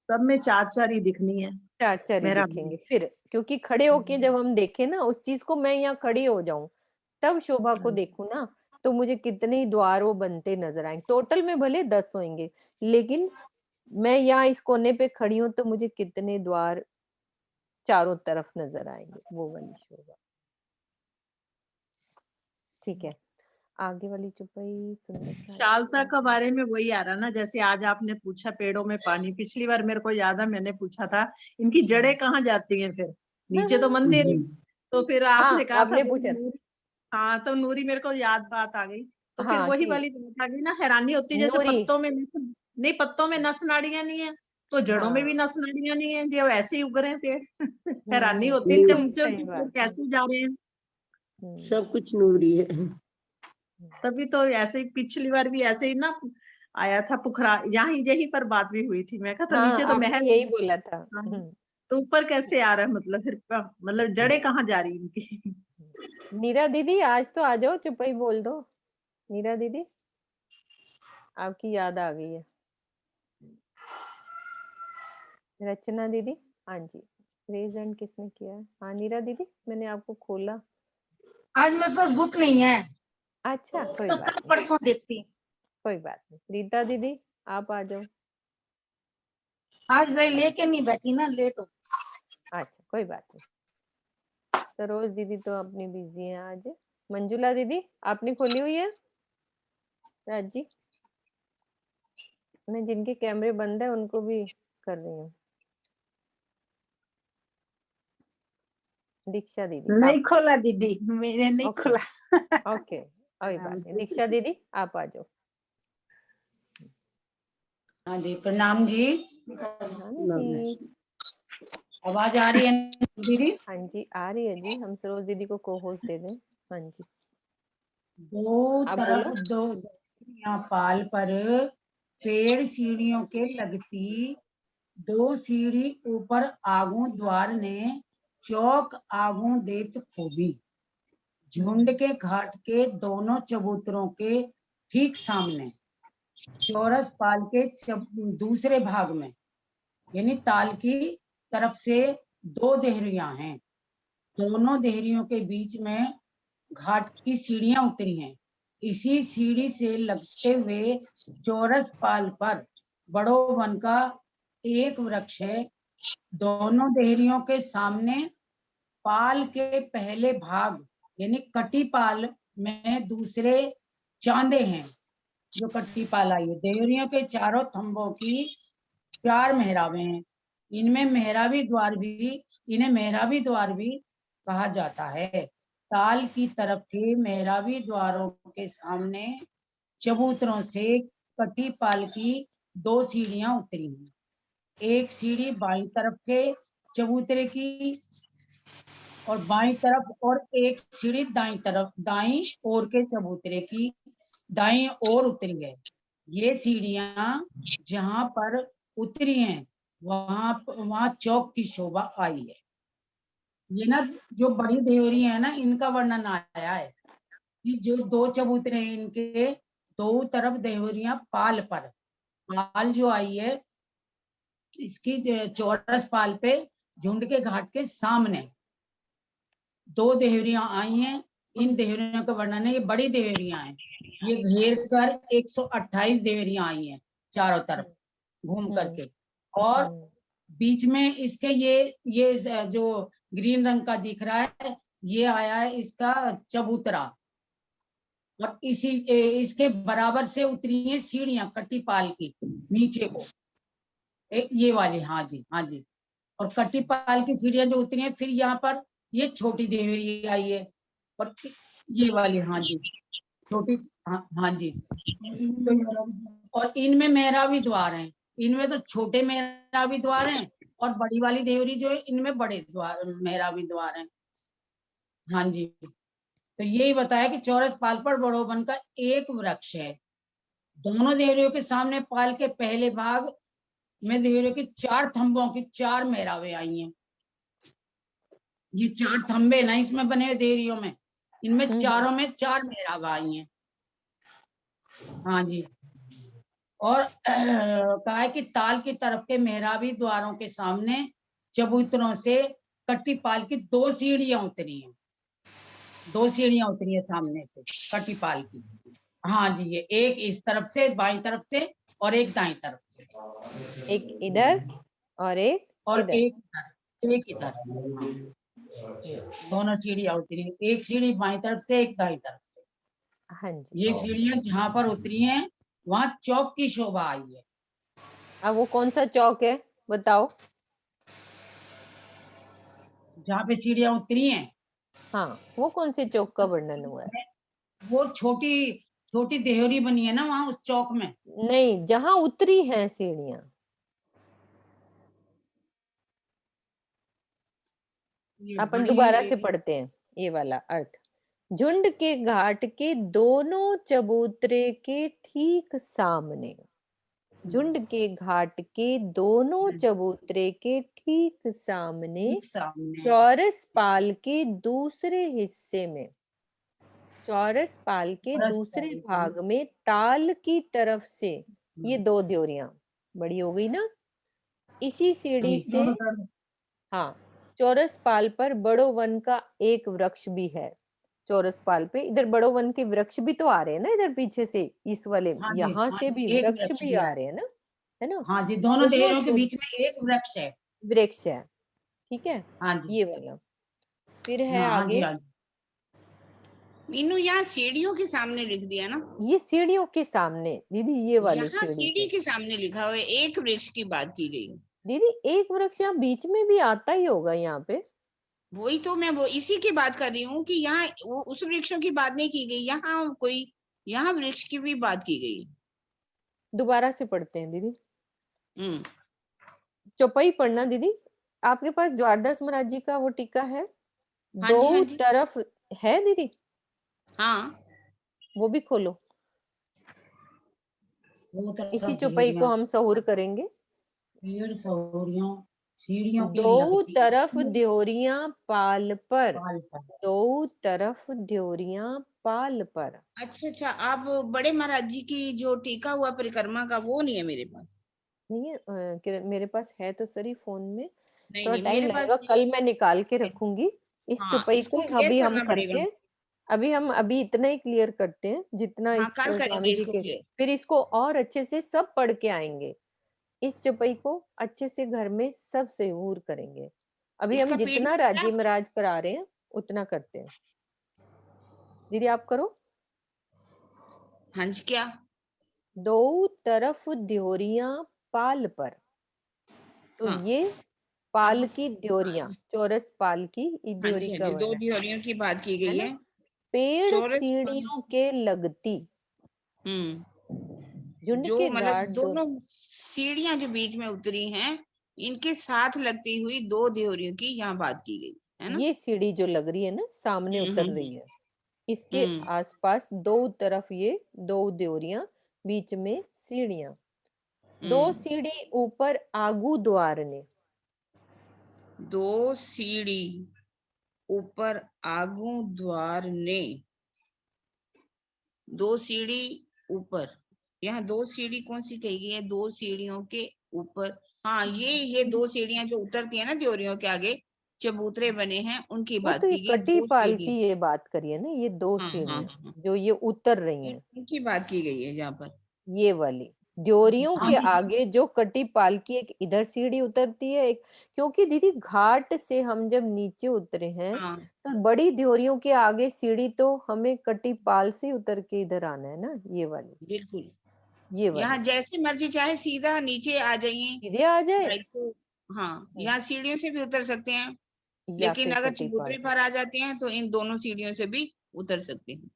Speaker 16: सब में 4-4 ही दिखनी है,
Speaker 2: 4-4 ही दिखेंगे फिर, क्योंकि खड़े होके जब हम देखें ना उस चीज को, मैं यहाँ खड़ी हो जाऊं तब शोभा को देखूं ना, तो मुझे कितने ही द्वार वो बनते नजर आएंगे। टोटल में भले 10 होंगे, लेकिन मैं यहाँ इस कोने पे खड़ी हूँ तो मुझे कितने द्वार चारों तरफ नजर आएंगे, वो वाली शोभा। ठीक है, आगे वाली चुपाई सुंदर
Speaker 16: शालता का बारे में वही आ रहा ना, जैसे आज आपने पूछा पेड़ों में पानी, पिछली बार मेरे को याद है मैंने पूछा था इनकी जड़ें कहाँ जाती हैं, फिर नीचे तो मंदिर है, तो फिर आपने कहा था
Speaker 2: आपने पूछा।
Speaker 16: नूरी, हाँ तो नूरी, मेरे को याद बात आ गई। तो फिर
Speaker 2: हाँ
Speaker 16: वही
Speaker 2: कि
Speaker 16: वाली बात आ गई ना, हैरानी होती है, जैसे
Speaker 2: नूरी
Speaker 16: पत्तों में नहीं, पत्तों में नस नाड़ियां नहीं है, तो जड़ों में भी नस नाड़ियां नहीं है, जो ऐसे ही उग रहे हैं पेड़। हैरानी होती है इनके नीचे
Speaker 2: सही बात है।
Speaker 16: कैसे जा रहे हैं।
Speaker 15: सब कुछ नूरी है।
Speaker 16: तभी तो ऐसे ही पिछली बार भी ऐसे ही ना आया था पुखरा, यही पर बात भी हुई थी। मैं कहा था नीचे तो
Speaker 2: आपने
Speaker 16: महल,
Speaker 2: यही बोला था।
Speaker 16: हाँ, तो ऊपर कैसे आ रहा है, मतलब फिर मतलब जड़ें कहाँ जा रही इनकी।
Speaker 2: नीरा दीदी आज तो आ जाओ, चुपाई बोल दो। नीरा दीदी आपकी याद आ गई है। रचना दीदी, हाँ जी, रेज हैंड किसने किया है? हाँ नीरा दीदी, मैंने आपको खोला।
Speaker 17: आज मेरे पास बुक नहीं है।
Speaker 2: अच्छा कोई
Speaker 17: तो
Speaker 2: बात
Speaker 17: कल
Speaker 2: नहीं,
Speaker 17: परसों देखती।
Speaker 2: कोई बात नहीं। रीता दीदी आप आ जाओ।
Speaker 17: आज लेके नहीं बैठी ना, लेट हो।
Speaker 2: अच्छा कोई बात नहीं। सरोज दीदी तो अपनी बिजी है आज। मंजुला दीदी आपने खोली हुई है? राज जी, मैं जिनके कैमरे बंद है उनको भी कर रही हूँ। दीक्षा दीदी
Speaker 17: नहीं खोला दीदी, मैंने नहीं खोला।
Speaker 2: ओके कोई बात नहीं। दीक्षा दीदी आप आ जाओ।
Speaker 18: हाँ जी, प्रणाम जी।
Speaker 2: जी
Speaker 18: आवाज आ रही है दीदी?
Speaker 2: हाँ जी आ रही है जी। हम सरोज दीदी को को होस्ट दे दें। हाँ जी,
Speaker 18: दो
Speaker 2: आप
Speaker 18: तरफ
Speaker 2: बोलो।
Speaker 18: दो यहाँ पाल पर पेड़ सीढ़ियों के लगती, 2 सीढ़ी ऊपर आगू द्वार ने चौक आगू देत खूबी। झुंड के घाट के दोनों चबूतरों के ठीक सामने चौरस पाल के दूसरे भाग में, यानी ताल की तरफ से 2 देहरियां हैं। दोनों देहरियों के बीच में घाट की सीढ़ियां उतरी हैं। इसी सीढ़ी से लगते हुए चौरस पाल पर बड़ो वन का एक वृक्ष है। दोनों देहरियों के सामने पाल के पहले भाग यानी कटी पाल में दूसरे चांदे हैं। जो कटी पाल आई है, देहरियों के चारों थंबों की 4 मेहराबें हैं। इन्हें मेहराबी द्वार भी कहा जाता है। ताल की तरफ के मेहराबी द्वारों के सामने चबूतरों से कटी पाल की 2 सीढ़ियां उतरी हैं। एक सीढ़ी बाईं तरफ के चबूतरे की और बाईं तरफ, और एक सीढ़ी दाईं ओर के चबूतरे की दाईं ओर उतरी है। ये सीढ़ियां जहां पर उतरी हैं वहां चौक की शोभा आई है। ये ना जो बड़ी देवरी है ना, इनका वर्णन आया है कि जो दो चबूतरे हैं इनके दो तरफ देवरियां पाल पर, पाल जो आई है इसकी चौरस पाल पे झुंड के घाट के सामने दो देहरियां आई हैं। इन देहरियों का वर्णन है, ये बड़ी देहरियां हैं, ये घेर कर 128 देहरियां आई हैं चारों तरफ घूम करके। और बीच में इसके ये जो ग्रीन रंग का दिख रहा है ये आया है इसका चबूतरा, और इसके बराबर से उतरी है सीढ़ियां कट्टी पाल की नीचे को, ये वाली, हाँ जी हाँ जी। और कट्टी पाल की सीढ़ियां जो उतरी हैं, फिर यहाँ पर ये छोटी देहरी आई है, और ये वाली, हाँ जी छोटी, हाँ जी। तो और इनमें मेहराबी द्वार हैं, इनमें तो छोटे मेहराबी द्वार हैं, और बड़ी वाली देवरी जो है इनमें बड़े द्वार मेहराबी द्वार हैं। हाँ जी। तो यही बताया कि चौरस पाल पर बड़ोबन का एक वृक्ष है। दोनों देवरियों के सामने पाल के पहले भाग में देवरियों के 4 थंबों की 4 मेहराबें आई हैं। ये 4 थंबे ना इसमें बने हुए देवरियों में, इनमें चारों में 4 मेहराब आई हैं। हाँ जी। और कहा है कि ताल की तरफ के मेहराबी द्वारों के सामने चबूतरों से कट्टी पाल की 2 सीढ़ियां उतरी हैं, 2 सीढ़ियां उतरी है सामने से कट्टी पाल की। हाँ जी, ये एक इस तरफ से बाईं तरफ से और एक दाईं तरफ से,
Speaker 2: एक इधर और एक इधर।
Speaker 18: एक इधर दोनों सीढ़ियां उतरी हैं, एक सीढ़ी बाईं तरफ से एक दाईं तरफ से।
Speaker 2: हाँ जी।
Speaker 18: ये सीढ़ियां जहां पर उतरी हैं वहां चौक की शोभा आई है।
Speaker 2: अब वो कौन सा चौक है बताओ?
Speaker 18: जहाँ पे सीढ़ियां उतरी हैं,
Speaker 2: हाँ, वो कौन से चौक का वर्णन हुआ है?
Speaker 18: वो छोटी देहरी बनी है ना वहां उस चौक में।
Speaker 2: नहीं, जहां उतरी हैं सीढ़ियां। अपन दोबारा से पढ़ते हैं ये वाला अर्थ। झुंड के घाट के दोनों चबूतरे के ठीक सामने, झुंड के घाट के दोनों चबूतरे के ठीक सामने चौरस पाल के दूसरे हिस्से में, चौरस पाल के दूसरे भाग में ताल की तरफ से ये 2 देवरियां बड़ी हो गई ना, इसी सीढ़ी से, हाँ, चौरस पाल पर बड़ो वन का एक वृक्ष भी है। चौरस पाल पे इधर बड़ो वन के वृक्ष भी तो आ रहे हैं ना, इधर पीछे से इस वाले, यहाँ से भी वृक्ष भी आ रहे हैं ना, है ना?
Speaker 18: हाँ जी, दोनों देहरियों के बीच में एक वृक्ष है,
Speaker 2: वृक्ष है, ठीक है।
Speaker 18: हाँ जी,
Speaker 2: ये वाला फिर है
Speaker 18: हाँ
Speaker 2: आगे।
Speaker 18: जी,
Speaker 1: मीनू यहाँ सीढ़ियों के सामने लिख दिया ना?
Speaker 2: ये सीढ़ियों के सामने दीदी, ये वाली
Speaker 1: यहाँ सीढ़ी के सामने लिखा हुआ है, एक वृक्ष की बात की गई
Speaker 2: दीदी। एक वृक्ष यहाँ बीच में भी आता ही होगा यहाँ पे।
Speaker 1: वही तो मैं इसी की बात कर रही हूँ कि यहाँ उस वृक्षों की बात नहीं की गई, यहाँ वृक्ष की भी बात की गई।
Speaker 2: दोबारा से पढ़ते हैं दीदी। चौपाई पढ़ना दीदी। आपके पास द्वारदास महाराज जी का वो टीका है?
Speaker 1: हाँ
Speaker 2: दो
Speaker 1: जी, हाँ जी।
Speaker 2: तरफ है दीदी?
Speaker 1: हाँ,
Speaker 2: वो भी खोलो। इसी चौपाई को हम सहूर करेंगे।
Speaker 18: सीढ़ियों के
Speaker 2: दो तरफ देवरियां पाल पर, दो तरफ देवरियां पाल पर।
Speaker 1: अच्छा, आप बड़े महाराज जी की जो टीका हुआ परिक्रमा का वो नहीं है मेरे पास?
Speaker 2: नहीं है, मेरे पास है तो सही फोन में, थोड़ा
Speaker 1: नहीं,
Speaker 2: टाइम लगेगा, कल मैं निकाल के रखूंगी इस चौपाई को। अभी हम करते हैं, अभी इतना ही क्लियर करते हैं जितना इस स्वामी जी के, फिर इसको और अच्छे से सब पढ़ के आएंगे। इस चौपाई को अच्छे से घर में सब सहूर करेंगे। अभी हम जितना राजी महाराज करा रहे हैं उतना करते हैं। दीदी आप करो।
Speaker 1: हाँ जी, क्या?
Speaker 2: दो तरफ देवरियां पाल पर, तो ये पाल की देवरियां, चौरस पाल की देवरी का
Speaker 1: 2 देवरियों की बात की गई है।
Speaker 2: पेड़ सीढ़ियों के लगती,
Speaker 1: जो मतलब दोनों सीढ़ियां जो बीच में उतरी हैं, इनके साथ लगती हुई 2 देवरियों की यहाँ बात की गई है ना?
Speaker 2: ये सीढ़ी जो लग रही है ना सामने उतर रही है, इसके आसपास 2 तरफ ये 2 देवरियां, बीच में सीढ़ियां, दो सीढ़ी ऊपर आगू द्वार ने,
Speaker 1: दो सीढ़ी ऊपर आगू द्वार ने, दो सीढ़ी ऊपर, यहाँ दो सीढ़ी कौन सी कही गई है? दो सीढ़ियों के ऊपर, हाँ ये दो सीढ़ियां जो उतरती है ना द्योरियों के आगे चबूतरे बने हैं, उनकी
Speaker 2: वो
Speaker 1: बात
Speaker 2: तो ये
Speaker 1: की गई है।
Speaker 2: कटी
Speaker 1: दो
Speaker 2: पाल
Speaker 1: सीढ़ी,
Speaker 2: की ये बात करिए ना, ये दो
Speaker 1: हाँ हाँ
Speaker 2: सीढ़ियां
Speaker 1: हाँ,
Speaker 2: जो ये उतर रही हैं,
Speaker 1: उनकी बात की गई है यहाँ पर।
Speaker 2: ये वाली द्योरियों
Speaker 18: हाँ
Speaker 2: के
Speaker 18: जी।
Speaker 2: आगे जो कटी पाल की एक इधर सीढ़ी उतरती है, एक, क्योंकि दीदी घाट से हम जब नीचे उतरे हैं
Speaker 1: हाँ
Speaker 2: तो बड़ी द्योरियों के आगे सीढ़ी तो हमें कटी पाल से उतर के इधर आना है ना, ये वाली,
Speaker 1: बिल्कुल,
Speaker 2: ये
Speaker 1: यहाँ
Speaker 2: वाली
Speaker 1: जैसे मर्जी चाहे सीधा नीचे आ जाइए,
Speaker 2: सीधे आ जाए
Speaker 1: ढाई सौ, हाँ यहाँ सीढ़ियों से भी उतर सकते हैं,
Speaker 2: या
Speaker 1: लेकिन
Speaker 2: फिर
Speaker 1: अगर
Speaker 2: कटी
Speaker 1: चबूतरे
Speaker 2: पाल
Speaker 1: पर आ जाते हैं तो इन दोनों सीढ़ियों से भी उतर सकते हैं।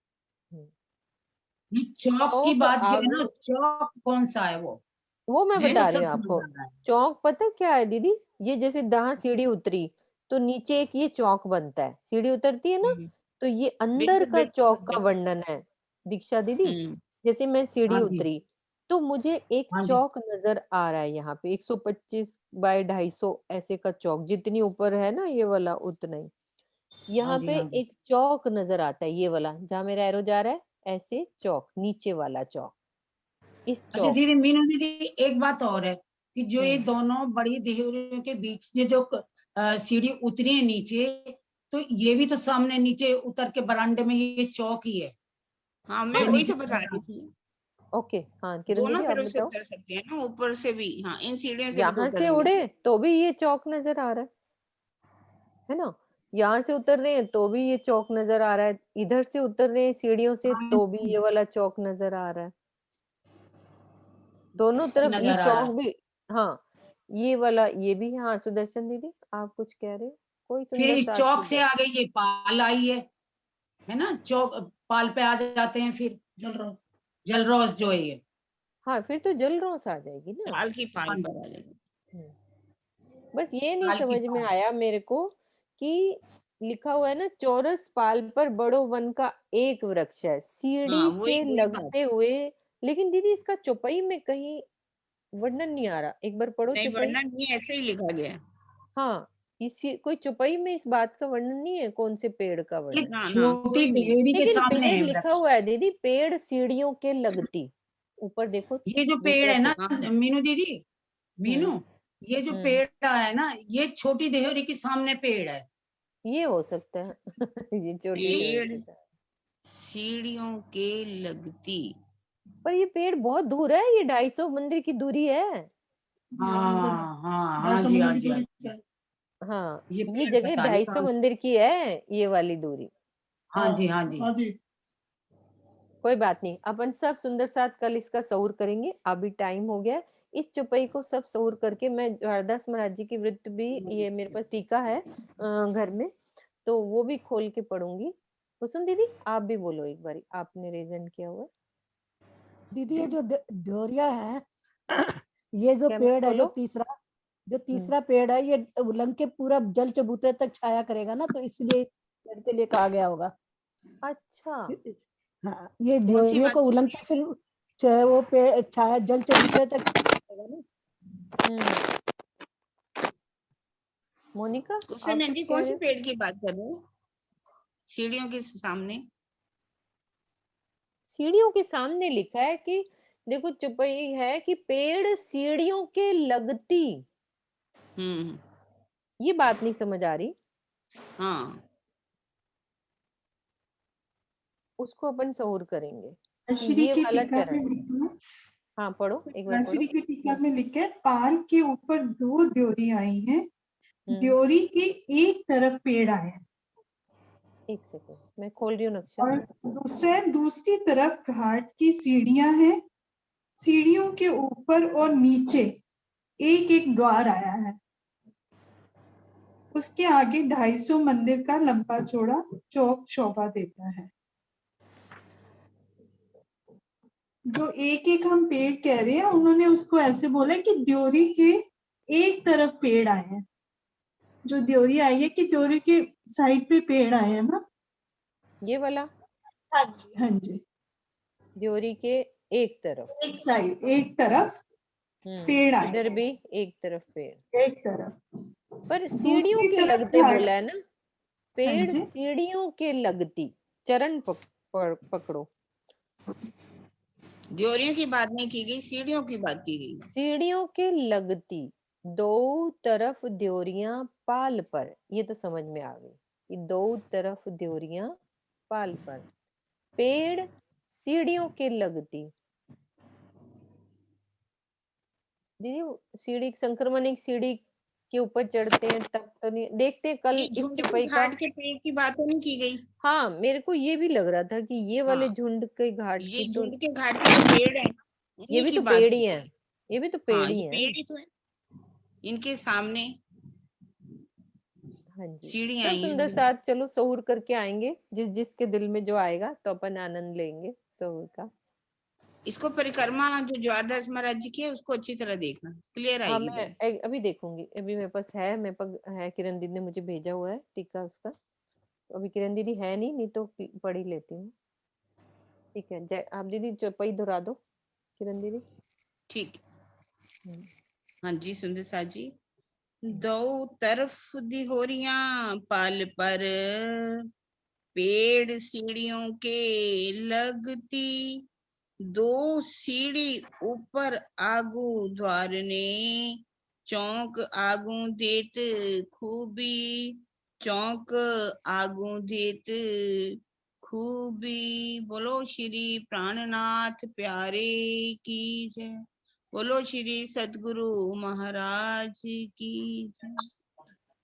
Speaker 18: ये चौक की
Speaker 2: चौक
Speaker 18: बात जो है ना,
Speaker 2: आगू,
Speaker 18: चौक कौन सा है
Speaker 2: वो मैं
Speaker 18: ये तो
Speaker 2: बता रही
Speaker 18: सब
Speaker 2: हूँ
Speaker 18: समझ
Speaker 2: आपको।
Speaker 18: आ रहा है।
Speaker 2: चौक पता है क्या है दीदी? ये जैसे जहाँ सीढ़ी उतरी तो नीचे एक ये चौक बनता है, सीढ़ी उतरती है ना, तो ये अंदर
Speaker 1: बिल्कुल
Speaker 2: का
Speaker 1: बिल्कुल
Speaker 2: चौक का वर्णन है दीक्षा दीदी। जैसे मैं सीढ़ी
Speaker 18: हाँ जी,
Speaker 2: उतरी तो मुझे एक
Speaker 18: हाँ जी,
Speaker 2: चौक नजर आ रहा है यहाँ पे, 125 बाय 250 ऐसे का चौक, जितनी ऊपर है ना ये वाला उतना ही,
Speaker 18: हाँ
Speaker 2: यहाँ
Speaker 18: जी,
Speaker 2: पे
Speaker 18: हाँ जी।
Speaker 2: एक चौक नजर आता है, ये वाला जहाँ मेरा एरो जा रहा है, ऐसे चौक, नीचे वाला चौक, इस
Speaker 18: अच्छा
Speaker 2: चौक।
Speaker 18: दीदी, मीनू दीदी, एक बात और है कि जो ये
Speaker 2: हम्म
Speaker 18: दोनों बड़ी देहरियों के बीच में जो सीढ़ी उतरी है नीचे, तो ये भी तो सामने नीचे उतर के बरामदे में ये चौक ही है,
Speaker 1: हाँ मैं
Speaker 18: जो
Speaker 1: वही
Speaker 18: नीचे
Speaker 1: तो बता रही थी,
Speaker 2: ओके, हाँ किरण
Speaker 1: दोनों
Speaker 2: दीदी आप
Speaker 1: तरफ से
Speaker 2: बताओ।
Speaker 1: उतर सकते हैं ना, ऊपर से भी, हाँ इन सीढ़ियों से भी तो
Speaker 2: यहाँ से
Speaker 1: उतरेंगे।
Speaker 2: उड़े तो भी ये चौक नजर आ रहा है ना, यहाँ से उतर रहे हैं तो भी ये चौक नजर आ रहा है, इधर से उतर रहे हैं सीढ़ियों से
Speaker 18: हाँ,
Speaker 2: तो भी ये वाला चौक नजर आ रहा है, दोनों तरफ ये
Speaker 18: नजर आ रहा
Speaker 2: चौक
Speaker 18: है।
Speaker 2: भी। हाँ ये वाला ये भी, हाँ सुदर्शन दीदी आप कुछ कह रहे हो, कोई
Speaker 18: फिर
Speaker 2: सुंदर
Speaker 18: इस
Speaker 2: साथ की
Speaker 18: चौक से
Speaker 2: बात।
Speaker 18: आगे ये पाल आई है ना, चौक पाल पे आ जाते हैं, फिर जलरोज जो है ये।
Speaker 2: हाँ फिर तो जलरोस आ जाएगी ना।
Speaker 1: ताल की पाल
Speaker 18: हाँ
Speaker 1: पर
Speaker 18: जी,
Speaker 1: आ जाएगी।
Speaker 2: हम्म, बस ये नहीं
Speaker 18: पाल की
Speaker 2: समझ में
Speaker 18: पाल।
Speaker 2: आया मेरे को कि लिखा हुआ है ना, चौरस पाल पर बड़ो वन का एक वृक्ष है,
Speaker 1: हाँ
Speaker 2: सीढ़ी
Speaker 1: वही
Speaker 2: से
Speaker 1: वही बात,
Speaker 2: लगते हुए, लेकिन दीदी इसका चौपाई में कहीं वर्णन नहीं आ रहा, एक बार पढ़ो
Speaker 1: नहीं
Speaker 2: चौपाई।
Speaker 1: वर्णन नहीं, ऐसे ही लिखा गया है।
Speaker 2: हाँ इसी कोई चौपाई में इस बात का वर्णन नहीं है, कौन से पेड़ का
Speaker 18: ये
Speaker 2: वर्णन,
Speaker 1: ना ना
Speaker 18: छोटी
Speaker 1: कोई नहीं,
Speaker 18: देहरी के
Speaker 2: लेकिन
Speaker 18: सामने
Speaker 2: पेड़
Speaker 18: है
Speaker 2: लिखा
Speaker 18: वृक्ष।
Speaker 2: हुआ है दीदी, पेड़ सीढ़ियों के लगती, ऊपर देखो
Speaker 18: ये जो पेड़
Speaker 2: दूसरा
Speaker 18: है ना
Speaker 2: चौपाई।
Speaker 18: मीनू दीदी,
Speaker 2: हम्म
Speaker 18: मीनू, ये जो
Speaker 2: हम्म
Speaker 18: पेड़ है ना, ये छोटी देहरी के सामने पेड़ है।
Speaker 2: ये हो सकता है ये छोटी देवरी
Speaker 1: पेड़
Speaker 2: के साथ,
Speaker 1: सीढ़ियों के लगती,
Speaker 2: पर ये पेड़ बहुत दूर है, ये 250 मंदिर की दूरी है।
Speaker 18: हाँ हाँ हाँ जी, हाँ जी, हाँ जी।
Speaker 2: हाँ
Speaker 18: ये
Speaker 2: ये
Speaker 18: पेड़
Speaker 2: जगह
Speaker 18: पता नहीं
Speaker 2: 250
Speaker 18: कहाँ से।
Speaker 2: मंदिर की है, ये वाली दूरी।
Speaker 18: हाँ जी, हाँ जी।
Speaker 2: कोई बात नहीं, अपन सब सुंदर साथ कल इसका सहूर करेंगे, अभी टाइम हो गया है। इस चौपाई को सब सहूर करके मैं हरदास महाराज जी की वृत्त भी, ये मेरे पास टीका है घर में, तो वो भी खोल के पढ़ूंगी। कुसुम दीदी आप भी बोलो एक बारी, आपने रेजन किया हुआ है।
Speaker 13: दीदी ये जो ड्योरिया है ये जो
Speaker 2: क्या मैं
Speaker 13: पेड़ है,
Speaker 2: बोलो?
Speaker 13: जो तीसरा पेड़ है, ये उलंग के पूरा जल चबूतरे तक छाया करेगा ना, तो इसलिए इस पेड़ के लिए कहा गया होगा।
Speaker 2: अच्छा
Speaker 13: हाँ, ये
Speaker 1: कौन सी
Speaker 13: ड्योरियों
Speaker 1: बात
Speaker 13: को
Speaker 1: की
Speaker 13: उलंग
Speaker 1: गई
Speaker 13: के फिर वो पेड़ छाया जल चबूतरे तक छाया करेगा ना।
Speaker 2: मोनिका
Speaker 1: है? उससे
Speaker 2: आप कुछ
Speaker 1: मेहंदी
Speaker 2: कह
Speaker 1: कौन
Speaker 2: रहे
Speaker 1: से
Speaker 2: हो?
Speaker 1: पेड़ की बात कर रहे हो? सीढ़ियों के सामने,
Speaker 2: सीढ़ियों के सामने लिखा है कि देखो चौपाई है कि पेड़ सीढ़ियों के लगती,
Speaker 1: हम्म,
Speaker 2: ये बात नहीं समझ आ रही,
Speaker 1: हाँ
Speaker 2: उसको अपन सहूर करेंगे कि
Speaker 10: श्री
Speaker 2: ये
Speaker 10: के
Speaker 2: वाला
Speaker 10: टीका में
Speaker 2: चरण।
Speaker 10: लिखा,
Speaker 2: हाँ पढ़ो एक बार पढ़ो।
Speaker 10: श्री के टीका में लिखा है, पाल के ऊपर दो ड्योरी आई हैं, ड्योरी के एक तरफ पेड़ आया है,
Speaker 2: एक सेकंड मैं खोल रही हूँ नक्शा।
Speaker 10: और दूसरी तरफ घाट की सीढ़ियां हैं, सीढ़ियों के ऊपर और नीचे एक एक द्वार आया है, उसके आगे 250 मंदिर का लंबा चौड़ा चौक शोभा देता है। जो एक एक हम पेड़ कह रहे हैं, उन्होंने उसको ऐसे बोला कि द्योरी के एक तरफ पेड़ आए हैं, जो द्योरी आई है कि द्योरी के साइड पे पेड़ आए हैं ना,
Speaker 2: ये वाला,
Speaker 10: हाँ जी हाँ जी,
Speaker 2: द्योरी के एक तरफ,
Speaker 10: एक साइड, एक तरफ पेड़ आए
Speaker 2: इधर
Speaker 10: हैं,
Speaker 2: भी एक तरफ पेड़,
Speaker 10: एक तरफ,
Speaker 2: पर सीढ़ियों
Speaker 10: दूसरी
Speaker 2: के
Speaker 10: तरफ
Speaker 2: लगते
Speaker 10: घाट।
Speaker 2: बोला है ना,
Speaker 10: हाँ
Speaker 2: पेड़
Speaker 10: जी,
Speaker 2: सीढ़ियों के लगती, चरण पकड़ो,
Speaker 1: ड्योरियों की बात नहीं की गई, सीढ़ियों की बात की गई।
Speaker 2: सीढ़ियों के लगती, दो तरफ ड्योरियां पाल पर, ये तो समझ में आ गई कि दो तरफ ड्योरियां पाल पर, पेड़ सीढ़ियों के लगती। दीदी सीढ़ी संक्रमण, एक सीढ़ी के ऊपर चढ़ते हैं तब तो नहीं, देखते हैं कल
Speaker 1: ये
Speaker 2: इस
Speaker 1: झुंड के
Speaker 2: चौपाई का।
Speaker 1: घाट के पेड़ की बात तो नहीं की गई।
Speaker 2: हाँ मेरे को ये भी लग रहा था कि ये वाले
Speaker 1: हाँ,
Speaker 2: झुंड के घाट
Speaker 1: ये
Speaker 2: की तो,
Speaker 1: झुंड के घाट के जो पेड़ है
Speaker 2: ये
Speaker 1: उन्हीं
Speaker 2: भी
Speaker 1: की
Speaker 2: तो
Speaker 1: बात
Speaker 2: पेड़
Speaker 1: की
Speaker 2: ही है,
Speaker 1: गई।
Speaker 2: ये भी तो
Speaker 1: हाँ,
Speaker 2: पेड़ ही
Speaker 1: ये
Speaker 2: है।
Speaker 1: पेड़ ही तो है, इनके सामने
Speaker 2: हाँ जी,
Speaker 1: सीढ़ियां
Speaker 2: चल
Speaker 1: आई
Speaker 2: सुंदर
Speaker 1: हैं।
Speaker 2: साथ, चलो सहूर करके आएंगे, जिस जिसके दिल में जो आएगा तो अपन आनंद लेंगे सहूर का।
Speaker 1: इसको परिक्रमा जो ज्वारदास महाराज जी की है उसको अच्छी तरह देखना, क्लियर
Speaker 2: हाँ
Speaker 1: आएगी
Speaker 2: मैं
Speaker 1: बात।
Speaker 2: अभी देखूंगी, अभी मेरे पास है, मेरे पास है, किरण दीदी ने मुझे भेजा हुआ है टीका उसका, तो अभी किरण दीदी है नहीं तो पढ़ ही लेती हूँ। ठीक है, जय आप दीदी चौपाई दोहरा दो किरण दीदी।
Speaker 1: ठीक, हाँ जी सुंदर साथ जी। दो तरफ दिहोरियां पाल पर, पेड़ सीढ़ियों के लगती, दो सीढ़ी ऊपर आगू द्वार ने, चौक आगू देत खूबी, चौक आगू देत खूबी। बोलो श्री प्राणनाथ प्यारे की जय, बोलो श्री सतगुरु महाराज की जय,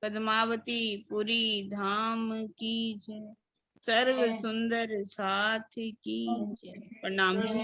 Speaker 1: पद्मावती पुरी धाम की जय, सर्व सुंदर साथ की जय। प्रणाम जी।